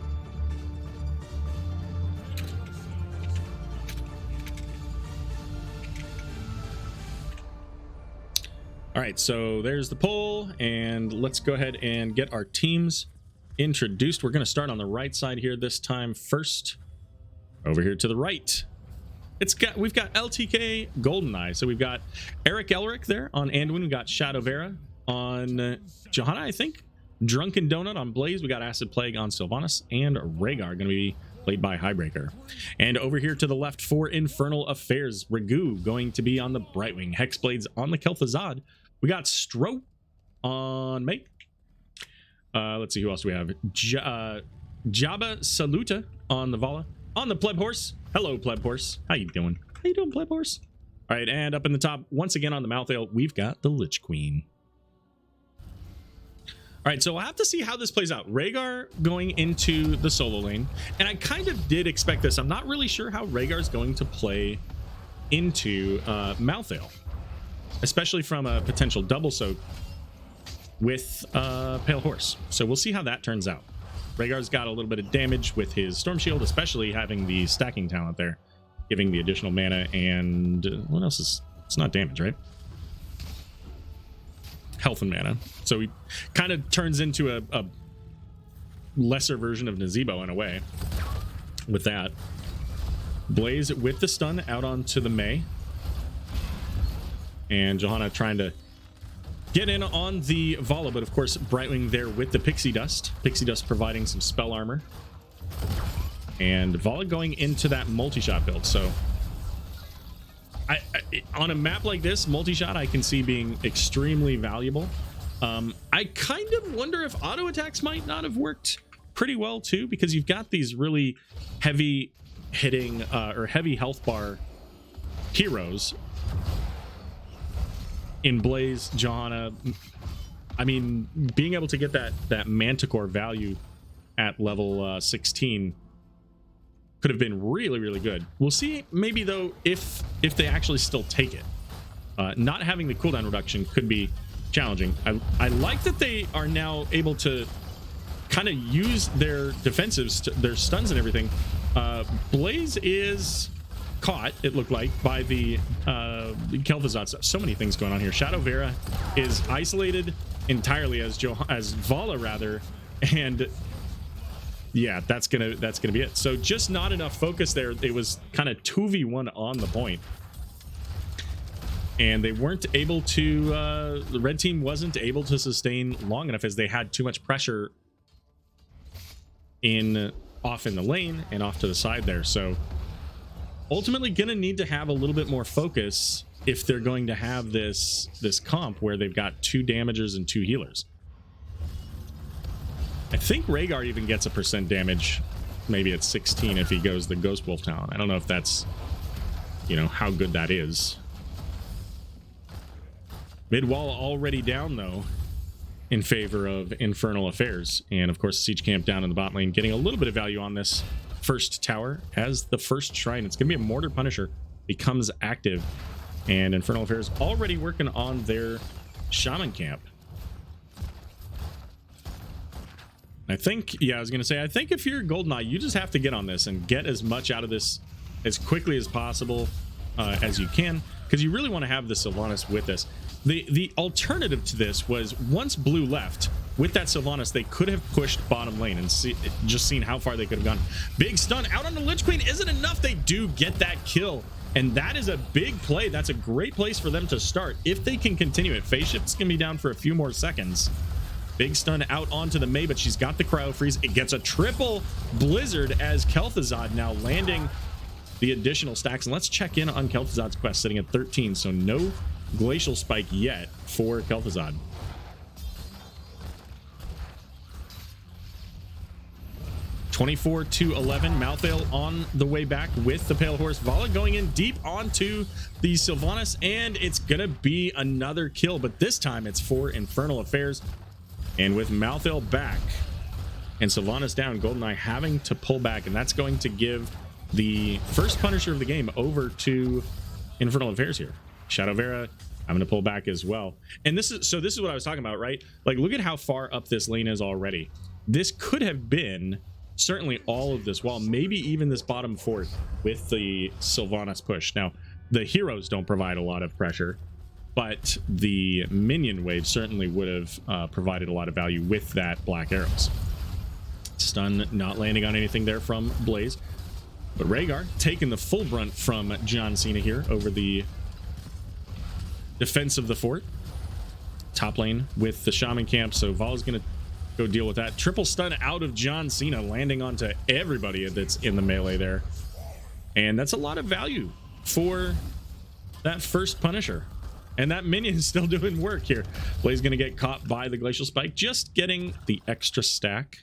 All right, so there's the poll, and let's go ahead and get our teams introduced. We're going to start on the right side here this time. First, over here to the right, we've got LTK Goldeneye. So we've got Eric Elric there on Anduin. We got Shadow Vera on Johanna, I think. Drunken Donut on Blaze. We got Acid Plague on Sylvanas, and Rhaegar going to be played by Highbreaker. And over here to the left for Infernal Affairs, Ragu going to be on the Brightwing. Hexblades on the Kel'Thuzad. We got Stro on Mate. Let's see who else we have. Jabba Saluta on the Vala. On the Pleb Horse. Hello, Pleb Horse. How you doing? How you doing, Pleb Horse? All right, and up in the top, once again on the Malthael, we've got the Lich Queen. All right, so we'll have to see how this plays out. Rhaegar going into the solo lane, and I kind of did expect this. I'm not really sure how Rhaegar's going to play into Malthael, especially from a potential double soak with Pale Horse. So we'll see how that turns out. Rhaegar's got a little bit of damage with his Storm Shield, especially having the stacking talent there, giving the additional mana. And what else is, it's not damage, right? Health and mana. So he kind of turns into a lesser version of Nazebo in a way with that. Blaze with the stun out onto the Mei. And Johanna trying to get in on the Vala, but of course Brightwing there with the Pixie Dust. Pixie Dust providing some spell armor. And Vala going into that multi-shot build. So I on a map like this, multi-shot I can see being extremely valuable. I kind of wonder if auto attacks might not have worked pretty well too, because you've got these really heavy hitting or heavy health bar heroes in Blaze, Johanna. I mean, being able to get that Manticore value at level 16 could have been really, really good. We'll see maybe though if they actually still take it. Not having the cooldown reduction could be challenging. I like that they are now able to kind of use their defensives, their stuns and everything. Blaze is caught, it looked like, by the Kel'Thuzad. So many things going on here. Shadow Vera is isolated entirely as Vala rather, and yeah, that's gonna be it. So just not enough focus there. It was kind of 2v1 on the point, and they weren't able to. The red team wasn't able to sustain long enough as they had too much pressure off in the lane and off to the side there. So ultimately, gonna need to have a little bit more focus if they're going to have this comp where they've got 2 damagers and 2 healers. I think Rhaegar even gets a % damage, maybe at 16 if he goes the Ghost Wolf talent. I don't know if that's, you know, how good that is. Mid wall already down though, in favor of Infernal Affairs, and of course Siege Camp down in the bot lane, getting a little bit of value on this first tower as the first shrine. It's gonna be a Mortar Punisher becomes active, and Infernal Affairs already working on their Shaman Camp. I think, yeah, I was going to say, I think if you're Goldeneye, you just have to get on this and get as much out of this as quickly as possible as you can, because you really want to have the Sylvanas with this. The alternative to this was once blue left, with that Sylvanas, they could have pushed bottom lane and just seen how far they could have gone. Big stun out on the Lich Queen isn't enough. They do get that kill, and that is a big play. That's a great place for them to start if they can continue it. Phase Shift's going to be down for a few more seconds. Big stun out onto the Mei, but she's got the cryo freeze. It gets a triple blizzard as Kel'Thuzad now landing the additional stacks. And let's check in on Kel'Thuzad's quest, sitting at 13. So no glacial spike yet for Kel'Thuzad. (24-11). Malthael on the way back with the Pale Horse. Vala going in deep onto the Sylvanas, and it's gonna be another kill, but this time it's for Infernal Affairs. And with Malthael back and Sylvanas down, Goldeneye having to pull back, and that's going to give the first Punisher of the game over to Infernal Affairs here. Shadow Vera having to pull back as well. And this is what I was talking about, right? Like, look at how far up this lane is already. This could have been certainly all of this wall, maybe even this bottom fourth with the Sylvanas push. Now, the heroes don't provide a lot of pressure, but the minion wave certainly would have provided a lot of value with that Black Arrows. Stun not landing on anything there from Blaze, but Rhaegar taking the full brunt from John Cena here over the defense of the fort. Top lane with the Shaman Camp, so Val's gonna go deal with that. Triple stun out of John Cena, landing onto everybody that's in the melee there, and that's a lot of value for that first Punisher. And that minion is still doing work here. Blaze gonna get caught by the glacial spike, just getting the extra stack.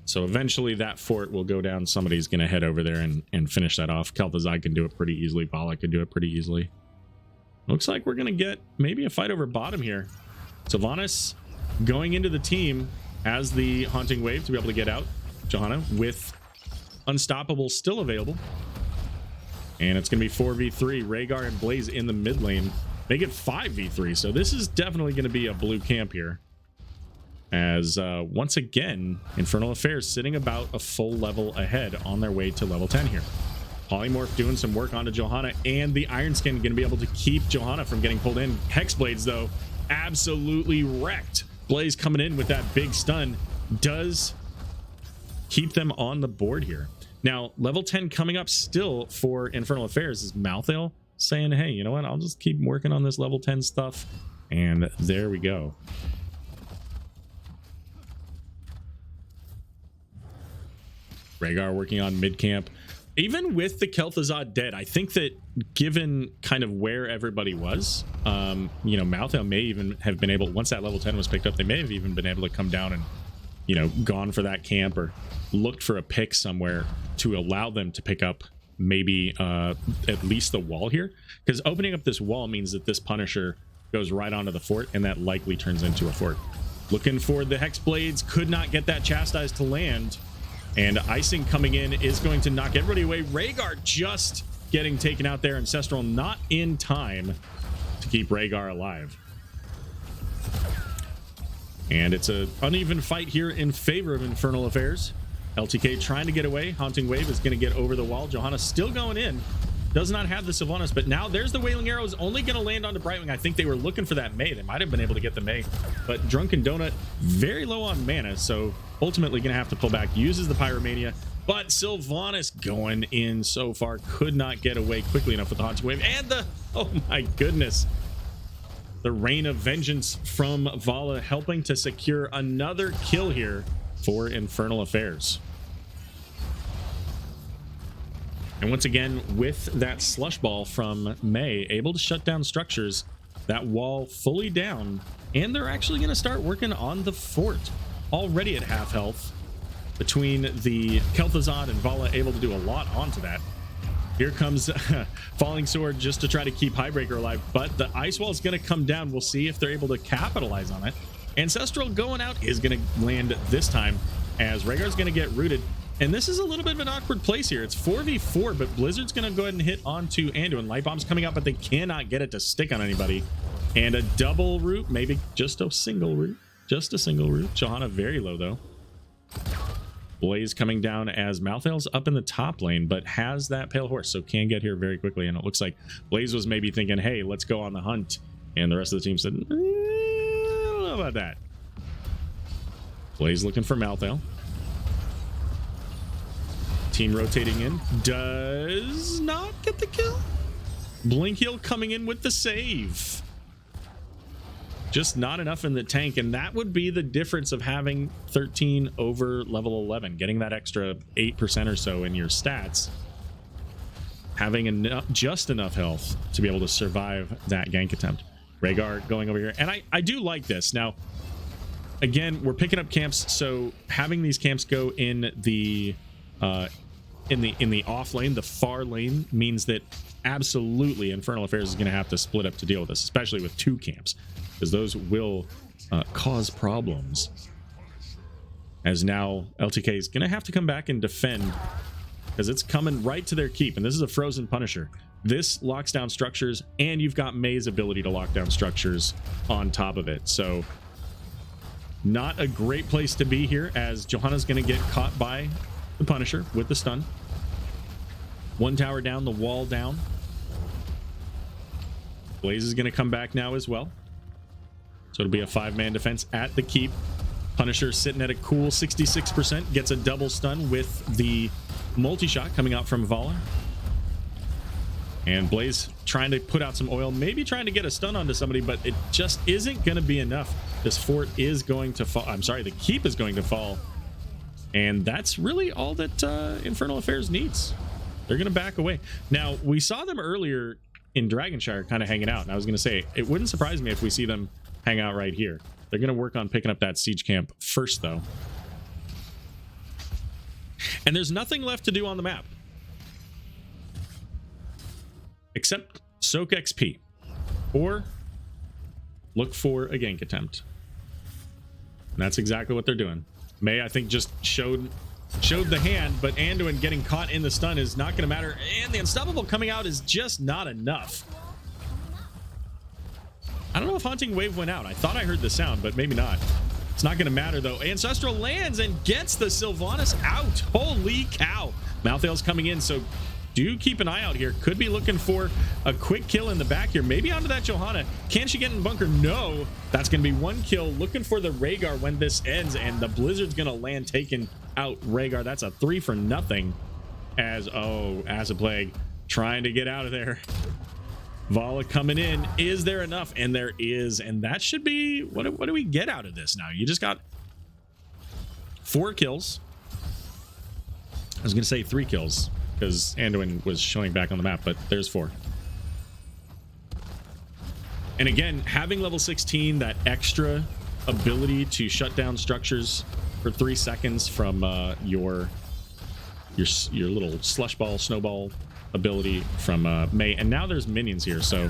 So eventually that fort will go down. Somebody's gonna head over there and finish that off. Kel'Thuzad can do it pretty easily. Vala can do it pretty easily. Looks like we're gonna get maybe a fight over bottom here. Sylvanas going into the team as the Haunting Wave to be able to get out. Johanna with Unstoppable still available, and it's gonna be 4v3. Rhaegar and Blaze in the mid lane make it 5v3, so this is definitely gonna be a blue camp here, as once again Infernal Affairs sitting about a full level ahead on their way to level 10 here. Polymorph doing some work onto Johanna, and the Iron Skin gonna be able to keep Johanna from getting pulled in. Hexblades though absolutely wrecked. Blaze coming in with that big stun does keep them on the board here. Now, level 10 coming up still for Infernal Affairs is Malthael saying, hey, you know what? I'll just keep working on this level 10 stuff. And there we go. Rhaegar working on mid camp. Even with the Kel'Thuzad dead, I think that given kind of where everybody was, you know, Malthael may even have been able, once that level 10 was picked up, they may have even been able to come down and, you know, gone for that camp or looked for a pick somewhere to allow them to pick up maybe at least the wall here, because opening up this wall means that this Punisher goes right onto the fort, and that likely turns into a fort. Looking for the Hex Blades, could not get that Chastise to land, and Icing coming in is going to knock everybody away. Rhaegar just getting taken out there. Ancestral not in time to keep Rhaegar alive. And it's an uneven fight here in favor of Infernal Affairs. LTK trying to get away. Haunting Wave is going to get over the wall. Johanna still going in. does not have the Sylvanas, but now there's the Wailing Arrow is only going to land onto Brightwing. I think they were looking for that May. They might have been able to get the May, but Drunken Donut very low on mana, so ultimately going to have to pull back. Uses the Pyromania, but Sylvanas going in so far, could not get away quickly enough with the Haunting Wave, and the, oh my goodness, the Rain of Vengeance from Vala helping to secure another kill here for Infernal Affairs. And once again, with that Slush Ball from May, able to shut down structures, that wall fully down, and they're actually going to start working on the fort. Already at half health, between the Kel'Thuzad and Vala, able to do a lot onto that. Here comes Falling Sword just to try to keep Highbreaker alive, but the Ice Wall is going to come down. We'll see if they're able to capitalize on it. Ancestral going out is going to land this time, as Rhaegar's going to get rooted. And this is a little bit of an awkward place here. It's 4v4, but Blizzard's going to go ahead and hit onto Anduin. Light Bomb's coming out, but they cannot get it to stick on anybody. And a double root, maybe just a single root. Just a single root. Johanna very low, though. Blaze coming down as Malthael's up in the top lane, but has that Pale Horse, so can get here very quickly. And it looks like Blaze was maybe thinking, hey, let's go on the hunt. And the rest of the team said, I don't know about that. Blaze looking for Malthael. Team rotating in, does not get the kill. Blink Heal coming in with the save. Just not enough in the tank, and that would be the difference of having 13 over level 11, getting that extra 8% or so in your stats, having enough, just enough health to be able to survive that gank attempt. Rhaegar going over here, and I do like this. Now, again, we're picking up camps, so having these camps go in the off lane, the far lane, means that absolutely Infernal Affairs is going to have to split up to deal with this, especially with 2 camps, because those will cause problems. As now LTK is going to have to come back and defend, because it's coming right to their keep, and this is a Frozen Punisher. This locks down structures, and you've got May's ability to lock down structures on top of it. So not a great place to be here, as Johanna's going to get caught by the Punisher with the stun. 1 tower down, the wall down. Blaze is going to come back now as well. So it'll be a 5-man defense at the keep. Punisher sitting at a cool 66%, gets a double stun with the multi-shot coming out from Vala. And Blaze trying to put out some oil, maybe trying to get a stun onto somebody, but it just isn't going to be enough. This fort is going to fall. I'm sorry, the keep is going to fall. And that's really all that Infernal Affairs needs. They're going to back away. Now, we saw them earlier in Dragonshire kind of hanging out. And I was going to say, it wouldn't surprise me if we see them hang out right here. They're going to work on picking up that siege camp first, though. And there's nothing left to do on the map, except soak XP or look for a gank attempt. And that's exactly what they're doing. May, I think, just showed the hand, but Anduin getting caught in the stun is not going to matter, and the Unstoppable coming out is just not enough. I don't know if Haunting Wave went out. I thought I heard the sound, but maybe not. It's not going to matter, though. Ancestral lands and gets the Sylvanas out. Holy cow. Malthael's coming in, so do keep an eye out here. Could be looking for a quick kill in the back here. Maybe onto that Johanna. Can she get in bunker? No. That's going to be 1 kill. Looking for the Rhaegar when this ends, and the Blizzard's going to land taking out Rhaegar. That's a 3 for nothing. As a plague trying to get out of there. Vala coming in. Is there enough? And there is, and that should be what do we get out of this now? You just got 4 kills. I was gonna say 3 kills because Anduin was showing back on the map, but there's 4. And again, having level 16, that extra ability to shut down structures for 3 seconds from your little slush ball, snowball ability from May. And now there's minions here, so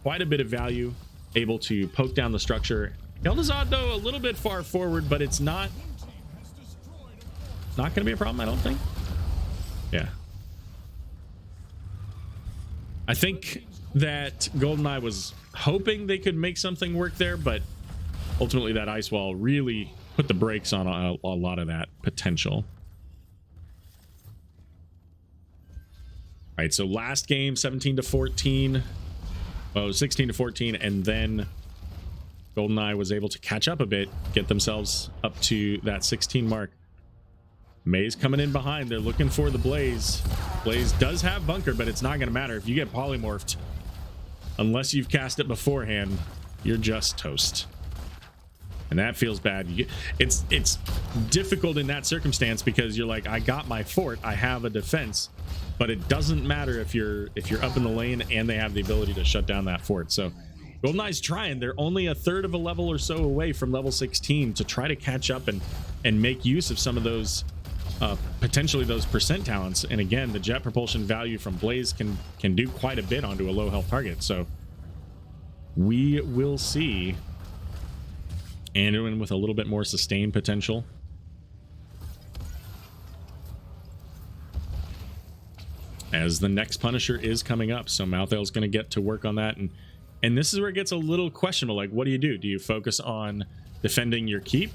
quite a bit of value, able to poke down the structure. Kel'Thuzad, though, a little bit far forward, but it's not going to be a problem, I don't think. Yeah. I think that Goldeneye was hoping they could make something work there, but ultimately that ice wall really put the brakes on a lot of that potential. right, so last game 17-14. Oh, 16-14, and then Goldeneye was able to catch up a bit, get themselves up to that 16 mark. Maze coming in behind. They're looking for the Blaze. Blaze does have bunker, but it's not going to matter. If you get polymorphed, unless you've cast it beforehand, you're just toast. And that feels bad. It's difficult in that circumstance because you're like, I got my fort, I have a defense, but it doesn't matter if you're up in the lane and they have the ability to shut down that fort. So Goldeneye's trying. They're only a third of a level or so away from level 16 to try to catch up and make use of some of those potentially those percent talents. And again, the jet propulsion value from Blaze can do quite a bit onto a low health target. So we will see Anduin with a little bit more sustained potential. As the next Punisher is coming up, so Malthael's going to get to work on that, and this is where it gets a little questionable. Like, what do? Do you focus on defending your keep?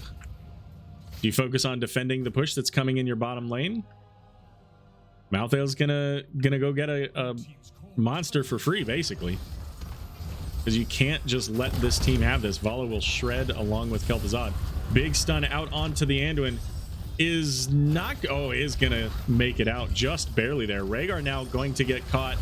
Do you focus on defending the push that's coming in your bottom lane? Malthael's gonna go get a monster for free, basically, because you can't just let this team have this. Vala will shred along with Kel'Thuzad. Big stun out onto the Anduin. Is gonna make it out just barely there. Rhaegar now going to get caught.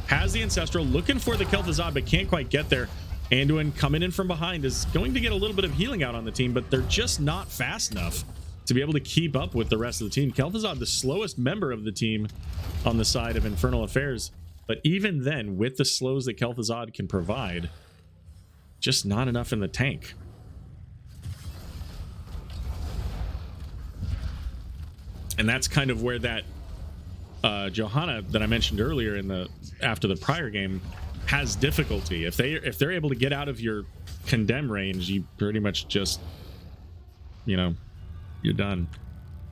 Has the Ancestral, looking for the Kel'Thuzad, but can't quite get there. Anduin coming in from behind is going to get a little bit of healing out on the team, but they're just not fast enough to be able to keep up with the rest of the team. Kel'Thuzad, the slowest member of the team on the side of Infernal Affairs, but even then, with the slows that Kel'Thuzad can provide, just not enough in the tank. And that's kind of where that Johanna that I mentioned earlier after the prior game has difficulty. If they're able to get out of your condemn range, you pretty much just, you're done.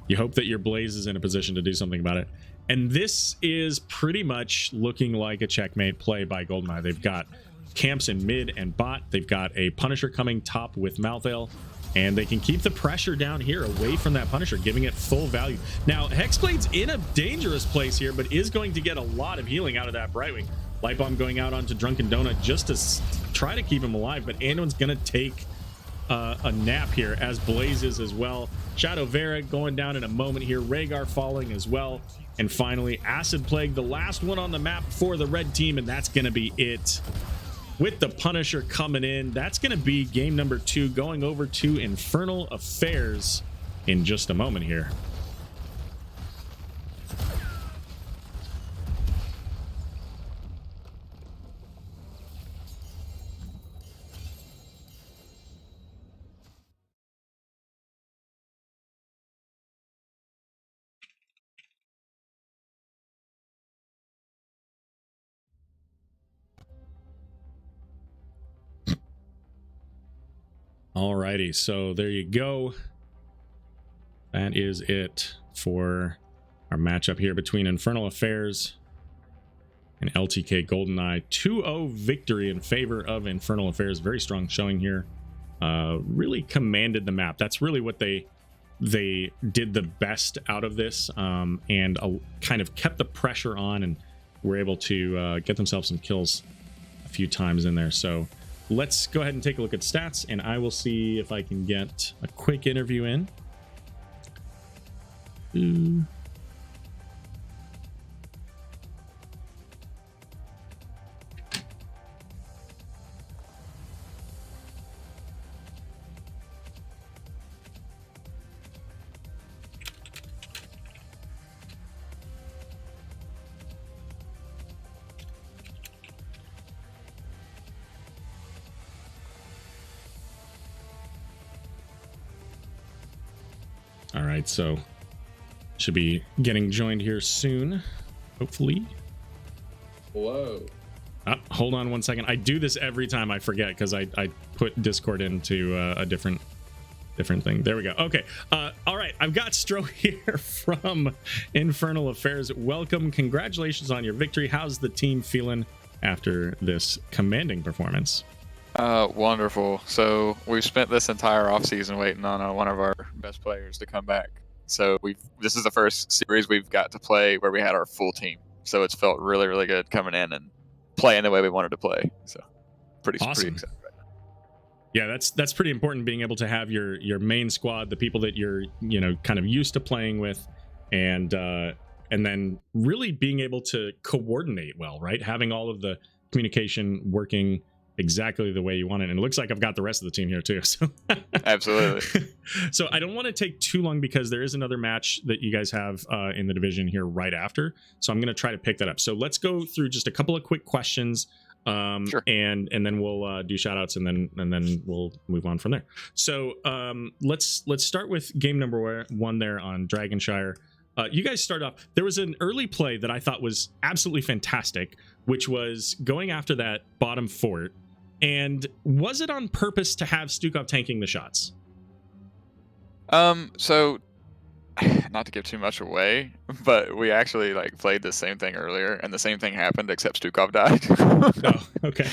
You hope that your Blaze is in a position to do something about it. And this is pretty much looking like a checkmate play by Goldeneye. They've got camps in mid and bot. They've got a Punisher coming top with Malthael, and they can keep the pressure down here away from that Punisher, giving it full value. Now, Hexblade's in a dangerous place here, but is going to get a lot of healing out of that Brightwing. Light Bomb going out onto Drunken Donut just to try to keep him alive, but Anduin's going to take a nap here, as Blaze is as well. Shadow Vera going down in a moment here. Rhaegar falling as well. And finally, Acid Plague, the last one on the map for the red team, and that's going to be it. With the Punisher coming in, that's going to be game number 2, going over to Infernal Affairs in just a moment here. Alrighty, so there you go. That is it for our matchup here between Infernal Affairs and LTK Goldeneye. 2-0 victory in favor of Infernal Affairs. Very strong showing here. Really commanded the map. That's really what they did the best out of this, and kind of kept the pressure on, and were able to get themselves some kills a few times in there. So let's go ahead and take a look at stats, and I will see if I can get a quick interview in. All right, so should be getting joined here soon, hopefully. Whoa. Hold on one second. I do this every time. I forget because I put Discord into a different thing. There we go. Okay. All right. I've got Stro here from Infernal Affairs. Welcome. Congratulations on your victory. How's the team feeling after this commanding performance? Wonderful. So we've spent this entire offseason waiting on one of our best players to come back. So this is the first series we've got to play where we had our full team. So it's felt really, really good coming in and playing the way we wanted to play. So pretty Awesome. excited. Yeah, that's pretty important, being able to have your main squad, the people that you're kind of used to playing with, and then really being able to coordinate well, right? Having all of the communication working exactly the way you want it. And it looks like I've got the rest of the team here too. So Absolutely. So I don't want to take too long because there is another match that you guys have in the division here right after. So I'm going to try to pick that up. So let's go through just a couple of quick questions. Sure. and then we'll do shout outs and then we'll move on from there. So let's start with game number 1 there on Dragonshire. You guys start off. There was an early play that I thought was absolutely fantastic, which was going after that bottom fort. And was it on purpose to have Stukov tanking the shots? So not to give too much away, but we actually played the same thing earlier, and the same thing happened except Stukov died. Oh, okay.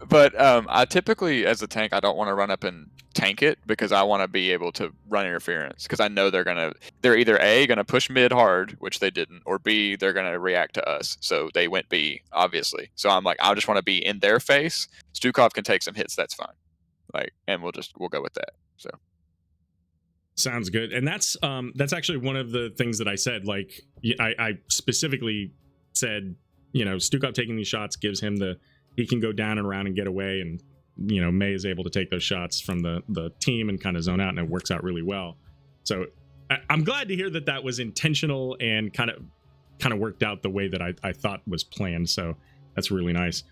But I typically, as a tank, I don't want to run up and tank it because I want to be able to run interference, because I know they're either A, gonna push mid hard, which they didn't, or B, they're gonna react to us. So they went B, obviously. So I'm like, I just want to be in their face. Stukov can take some hits, that's fine. And we'll go with that. So. Sounds good. And that's actually one of the things that I said. I specifically said, Stukov taking these shots gives him he can go down and around and get away, and May is able to take those shots from the team and kind of zone out, and it works out really well. So I'm glad to hear that was intentional and kind of worked out the way that I thought was planned. So that's really nice.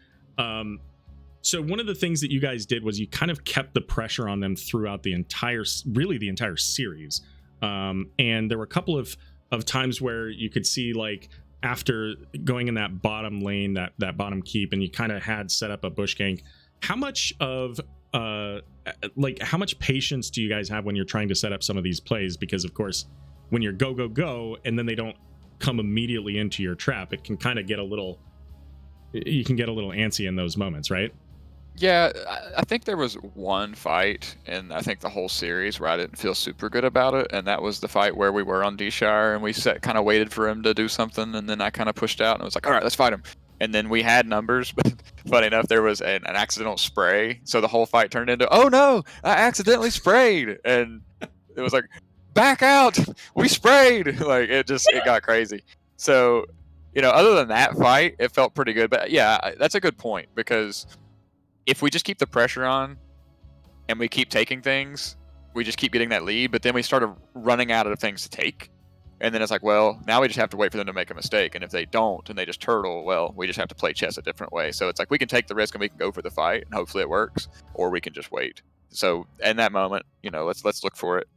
So one of the things that you guys did was you kind of kept the pressure on them throughout the entire series. And there were a couple of times where you could see, after going in that bottom lane, that bottom keep, and you kind of had set up a bush gank. How much how much patience do you guys have when you're trying to set up some of these plays? Because of course, when you're go, and then they don't come immediately into your trap, it can kind of get you can get a little antsy in those moments, right? Yeah, I think there was one fight in I think the whole series where I didn't feel super good about it, and that was the fight where we were on D-Shire and we kind of waited for him to do something, and then I kind of pushed out and was like, all right, let's fight him. And then we had numbers, but funny enough, there was an accidental spray, so the whole fight turned into, oh no, I accidentally sprayed, and it was like, back out, we sprayed. It got crazy. So, other than that fight, it felt pretty good. But yeah, that's a good point, because if we just keep the pressure on and we keep taking things, we just keep getting that lead, but then we started running out of things to take. And then it's like, well, now we just have to wait for them to make a mistake. And if they don't and they just turtle, well, we just have to play chess a different way. So it's like we can take the risk and we can go for the fight and hopefully it works, or we can just wait. So in that moment, let's look for it.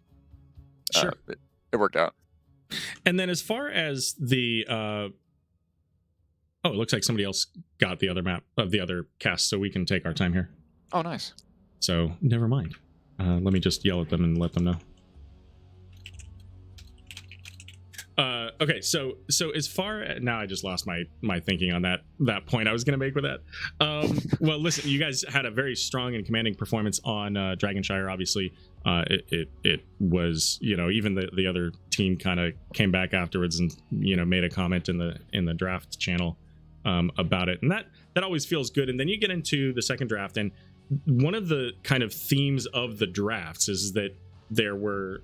Sure. It worked out. And then as far as the it looks like somebody else got the other map of the other cast, so we can take our time here. Oh, nice. So never mind. Let me just yell at them and let them know. Okay, so as far as, now I just lost my thinking on that point I was going to make with that. Well, listen, you guys had a very strong and commanding performance on Dragonshire. Obviously, it was, even the other team kind of came back afterwards and made a comment in the draft channel about it, and that always feels good. And then you get into the second draft, and one of the kind of themes of the drafts is that there were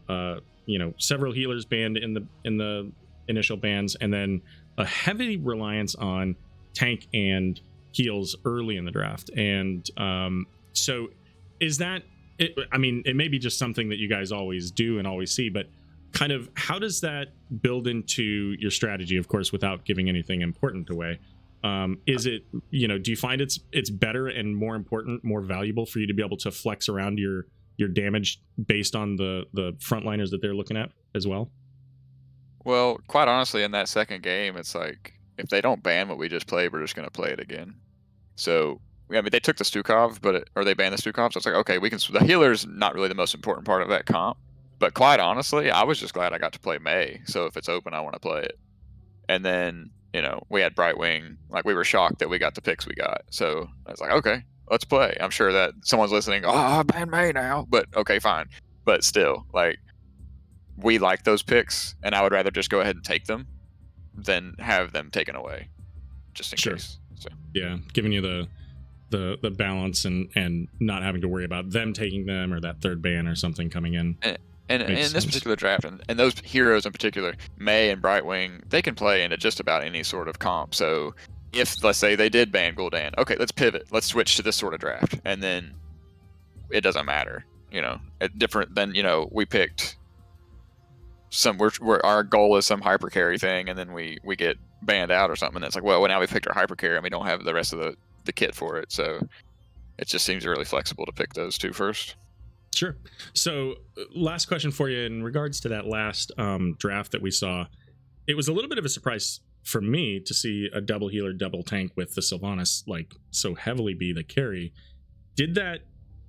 several healers banned in the initial bans, and then a heavy reliance on tank and heals early in the draft. And so is that it? I mean, it may be just something that you guys always do and always see, but kind of how does that build into your strategy, of course, without giving anything important away? Is it, do you find it's better and more important, more valuable for you to be able to flex around your damage based on the frontliners that they're looking at as well? Well, quite honestly, in that second game, it's like, if they don't ban what we just played, we're just going to play it again. So, I mean, they took the Stukov, or they banned the Stukov, so it's like, okay, the healer's not really the most important part of that comp. But quite honestly, I was just glad I got to play May. So if it's open, I want to play it. And then, we had Brightwing. We were shocked that we got the picks we got. So I was like, okay, let's play. I'm sure that someone's listening, oh, ban May now. But okay, fine. But still, we like those picks, and I would rather just go ahead and take them than have them taken away. just in Sure. case. So Yeah, giving you the balance and not having to worry about them taking them or that third ban or something coming in. and in Makes this sense. particular draft, and those heroes in particular, May and Brightwing, they can play into just about any sort of comp. So if, let's say, they did ban Gul'dan, okay, let's pivot. Let's switch to this sort of draft. And then it doesn't matter, different than, we picked where our goal is some hyper carry thing, and then we get banned out or something. And it's like, well, now we picked our hyper carry and we don't have the rest of the kit for it. So it just seems really flexible to pick those two first. Sure. So last question for you in regards to that last draft that we saw. It was a little bit of a surprise for me to see a double healer, double tank with the Sylvanas like so heavily be the carry. Did that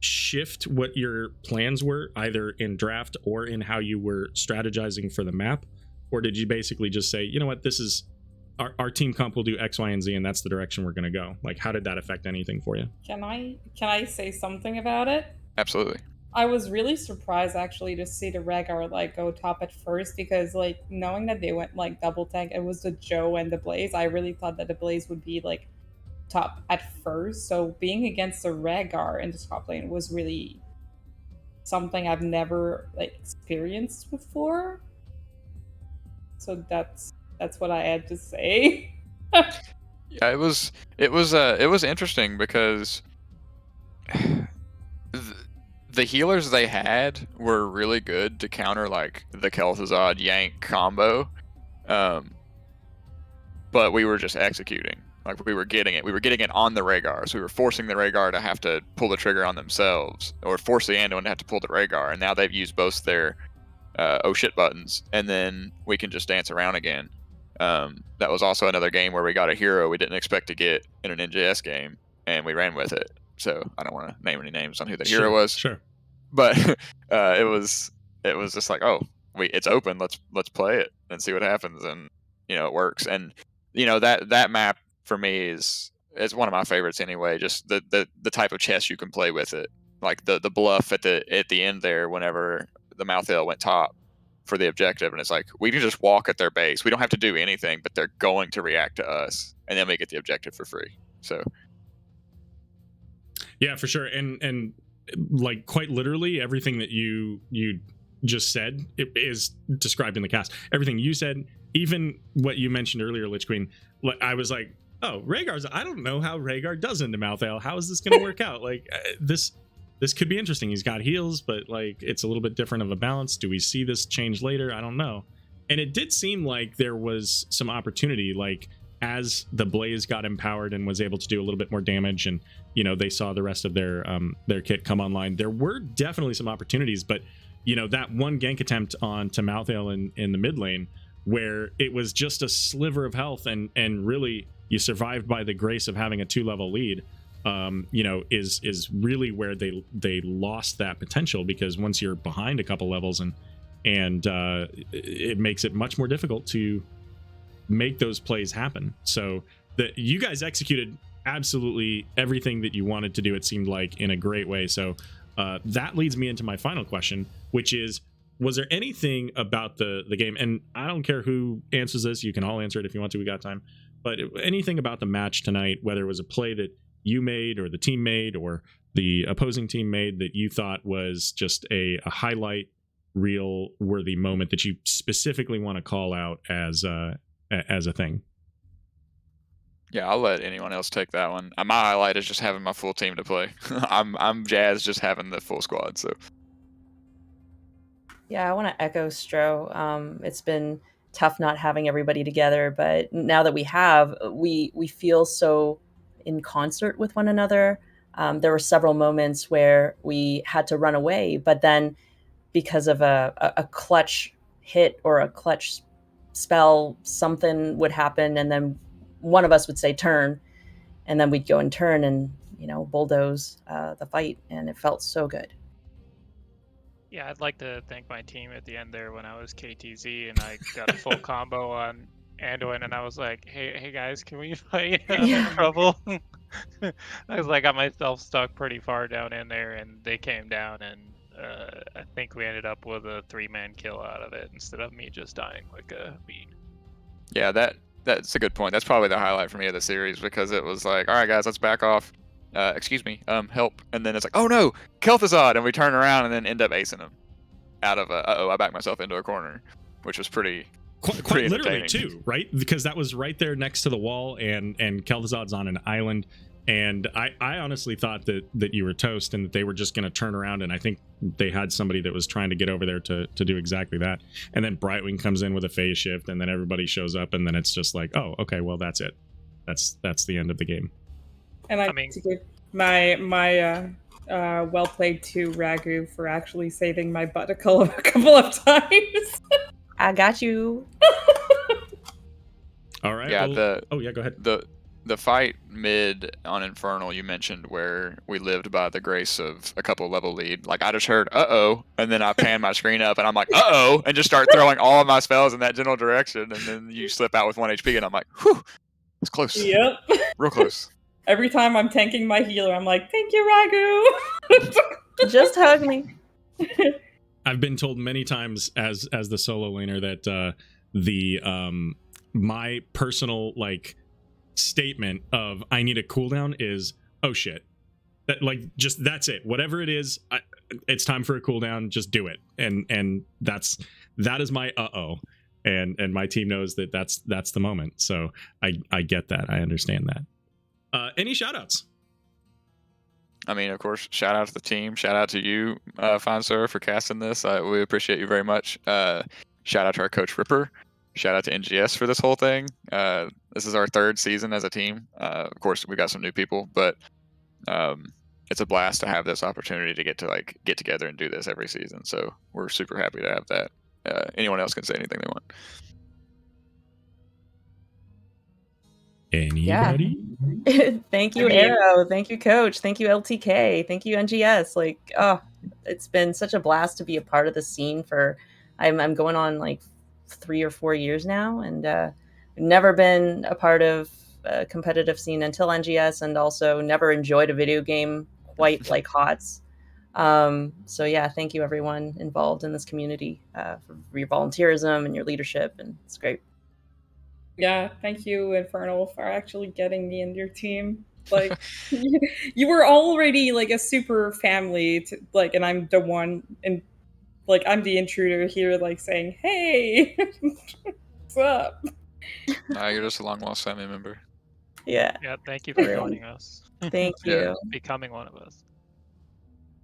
shift what your plans were, either in draft or in how you were strategizing for the map? Or did you basically just say, you know what, this is our team comp will do X, Y, and Z, and that's the direction we're going to go? Like, how did that affect anything for you? Can I say something about it? Absolutely. I was really surprised actually to see the Rhaegar like go top at first, because like knowing that they went like double tank, it was the Joe and the Blaze. I really thought that the Blaze would be like top at first. So being against the Rhaegar in the top lane was really something I've never like experienced before. So that's what I had to say. Yeah, it was interesting because the healers they had were really good to counter like the Kel'Thuzad Yank combo, but we were just executing. Like we were getting it on the Rhaegar, so we were forcing the Rhaegar to have to pull the trigger on themselves, or force the Anduin to have to pull the Rhaegar. And now they've used both their oh shit buttons, and then we can just dance around again. That was also another game where we got a hero we didn't expect to get in an NJS game, and we ran with it. So I don't want to name any names on who the hero was. Sure. But it was just like, oh, it's open. Let's play it and see what happens, and it works. And that map for me is one of my favorites anyway. Just the type of chess you can play with it, like the bluff at the end there whenever the Malthael went top for the objective, and it's like we can just walk at their base. We don't have to do anything, but they're going to react to us, and then we get the objective for free. So yeah, for sure. And like quite literally everything that you just said is described in the cast. Everything you said, even what you mentioned earlier, Lich Queen, I was like, oh, Rhaegar's, I don't know how Rhaegar does into Malthael. How is this going to work out? Like this could be interesting. He's got heals, but like it's a little bit different of a balance. Do we see this change later? I don't know. And it did seem like there was some opportunity, like as the Blaze got empowered and was able to do a little bit more damage, and they saw the rest of their kit come online. There were definitely some opportunities, but that one gank attempt on to Malthael in the mid lane, where it was just a sliver of health, and really you survived by the grace of having a 2-level lead, is really where they lost that potential, because once you're behind a couple levels and it makes it much more difficult to make those plays happen. So that you guys executed absolutely everything that you wanted to do, it seemed like, in a great way. So that leads me into my final question, which is, was there anything about the game, and I don't care who answers this, you can all answer it if you want to, we got time, but anything about the match tonight, whether it was a play that you made or the team made or the opposing team made, that you thought was just a highlight, real worthy moment that you specifically want to call out as a thing? Yeah, I'll let anyone else take that one. My highlight is just having my full team to play. I'm jazzed just having the full squad. So yeah, I want to echo Stro. It's been tough not having everybody together, but now that we have, we feel so in concert with one another. There were several moments where we had to run away, but then because of a clutch hit or a clutch spell, something would happen, and then one of us would say turn, and then we'd go and turn and bulldoze the fight, and it felt so good. Yeah, I'd like to thank my team at the end there when I was KTZ and I got a full combo on Anduin, and I was like, hey guys, can we fight? I'm in trouble. I was like, got myself stuck pretty far down in there, and they came down, and I think we ended up with a 3-man kill out of it instead of me just dying like a bean. Yeah, That's a good point. That's probably the highlight for me of the series, because it was like, all right, guys, let's back off. Excuse me, help. And then it's like, oh no, Kel'Thuzad, and we turn around and then end up acing him out of I backed myself into a corner, which was pretty literally too, right? Because that was right there next to the wall, and Kel'Thuzad's on an island. And I honestly thought that you were toast and that they were just going to turn around, and I think they had somebody that was trying to get over there to do exactly that. And then Brightwing comes in with a phase shift, and then everybody shows up, and then it's just like, oh, okay, well, that's it. That's the end of the game. And I mean, to give my well played to Ragu for actually saving my butt a couple of times. I got you. All right. Yeah. Well, yeah, go ahead. The fight mid on Infernal you mentioned, where we lived by the grace of a couple level lead. Like, I just heard uh-oh, and then I pan my screen up and I'm like uh-oh, and just start throwing all of my spells in that general direction, and then you slip out with 1 HP and I'm like, whew, it's close. Yep. Real close. Every time I'm tanking my healer, I'm like, thank you, Ragu. Just hug me. I've been told many times as the solo laner that my personal like statement of I need a cooldown is, oh shit, that like just that's it, whatever it is, it's time for a cooldown, just do it. And that is my and my team knows that that's the moment. So I get that, I understand that. Any shout outs? I mean, of course, shout out to the team, shout out to you, fine sir, for casting this. We appreciate you very much. Shout out to our coach Ripper. Shout out to NGS for this whole thing. This is our 3rd season as a team. Of course, we got some new people, but it's a blast to have this opportunity to get together and do this every season. So we're super happy to have that. Anyone else can say anything they want. Anybody? Yeah. Thank you, Arrow. Thank you, Coach. Thank you, LTK. Thank you, NGS. Like, oh, it's been such a blast to be a part of the scene for. I'm going on like 3 or 4 years now, and never been a part of a competitive scene until NGS, and also never enjoyed a video game quite like HotS. So yeah, thank you everyone involved in this community for your volunteerism and your leadership, and it's great. Yeah, thank you, Infernal, for actually getting me in your team. Like, you were already like a super family, like, and I'm the one, and like I'm the intruder here, like saying, "Hey, what's up?" You're just a long lost family member. Yeah. Yeah. Thank you for joining us. Thank you. Yeah. Becoming one of us.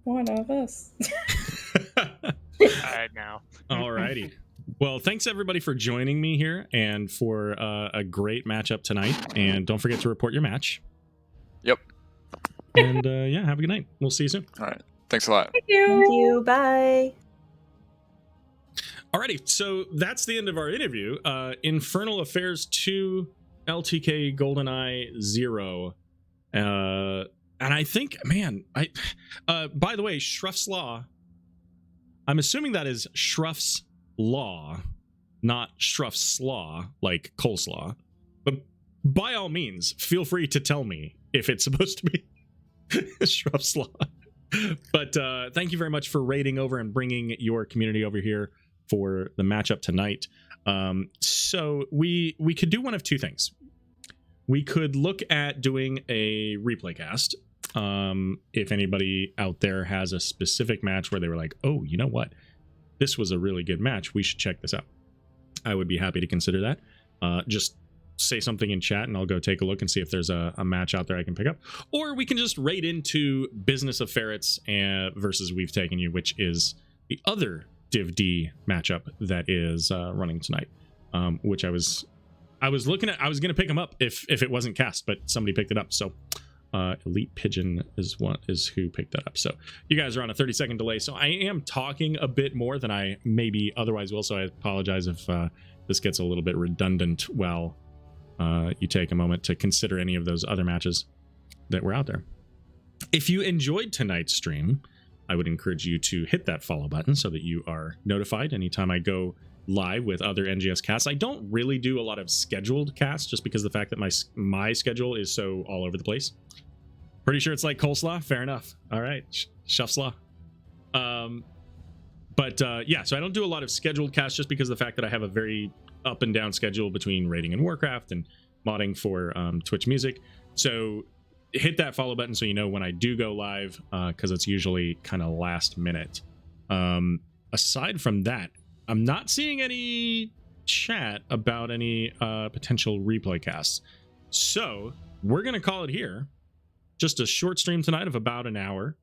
One of us. All right, now. Alrighty. Well, thanks everybody for joining me here and for a great matchup tonight. And don't forget to report your match. Yep. And yeah, have a good night. We'll see you soon. All right. Thanks a lot. Thank you. Thank you. Bye. Alrighty, so that's the end of our interview. Infernal Affairs 2, LTK Goldeneye 0. And I think, man, by the way, Shruff's Law, I'm assuming that is Shruff's Law, not Shruff's Slaw, like coleslaw. But by all means, feel free to tell me if it's supposed to be Shruff's Law. But thank you very much for raiding over and bringing your community over here for the matchup tonight. So we could do one of two things. We could look at doing a replay cast. If anybody out there has a specific match where they were like, oh, you know what? This was a really good match. We should check this out. I would be happy to consider that. Just say something in chat and I'll go take a look and see if there's a match out there I can pick up. Or we can just raid into Business of Ferrets versus We've Taken You, which is the other Div D matchup that is running tonight. Which I was looking at. I was going to pick him up if it wasn't cast, but somebody picked it up. So Elite Pigeon is who picked that up. So you guys are on a 30-second delay. So I am talking a bit more than I maybe otherwise will. So I apologize if this gets a little bit redundant while you take a moment to consider any of those other matches that were out there. If you enjoyed tonight's stream, I would encourage you to hit that follow button so that you are notified anytime I go live with other NGS casts. I don't really do a lot of scheduled casts just because of the fact that my schedule is so all over the place. Pretty sure it's like coleslaw. Fair enough. All right. Shuff's Law. But yeah, so I don't do a lot of scheduled casts just because of the fact that I have a very up and down schedule between raiding and Warcraft and modding for Twitch Music. So hit that follow button so you know when I do go live, because it's usually kind of last minute. Aside from that, I'm not seeing any chat about any potential replay casts. So we're going to call it here. Just a short stream tonight of about an hour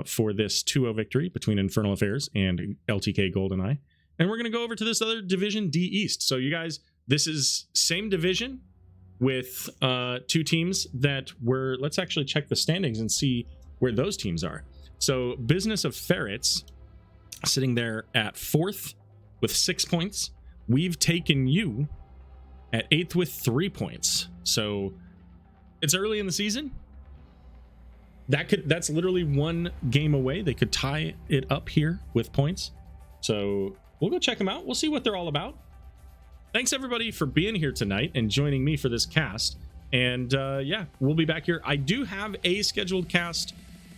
for this 2-0 victory between Infernal Affairs and LTK Goldeneye. And we're going to go over to this other Division D East. So you guys, this is same division with 2 teams that were, let's actually check the standings and see where those teams are. So Business of Ferrets sitting there at 4th with 6 points. We've taken you at 8th with 3 points. So it's early in the season. That's literally 1 game away. They could tie it up here with points. So we'll go check them out. We'll see what they're all about. Thanks everybody for being here tonight and joining me for this cast. And yeah, we'll be back here. I do have a scheduled cast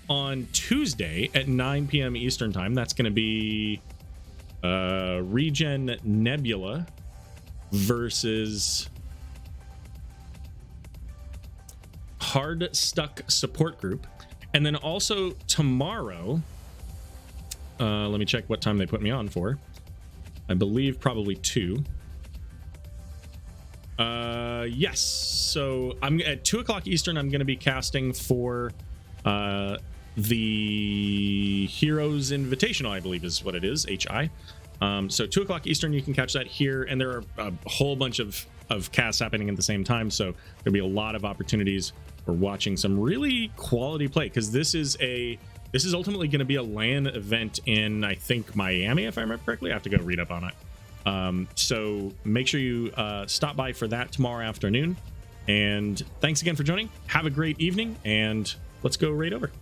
on Tuesday at 9 p.m. Eastern time. That's going to be Regen Nebula versus Hard Stuck Support Group. And then also tomorrow, let me check what time they put me on for. I believe probably 2. Yes, so I'm at 2 o'clock Eastern. I'm going to be casting for the Heroes Invitational, I believe is what it is, HI. So 2 o'clock Eastern, you can catch that here, and there are a whole bunch of casts happening at the same time, so there'll be a lot of opportunities for watching some really quality play, because this is ultimately going to be a LAN event in, I think, Miami, if I remember correctly. I have to go read up on it. So make sure you stop by for that tomorrow afternoon. And thanks again for joining. Have a great evening, and let's go right over.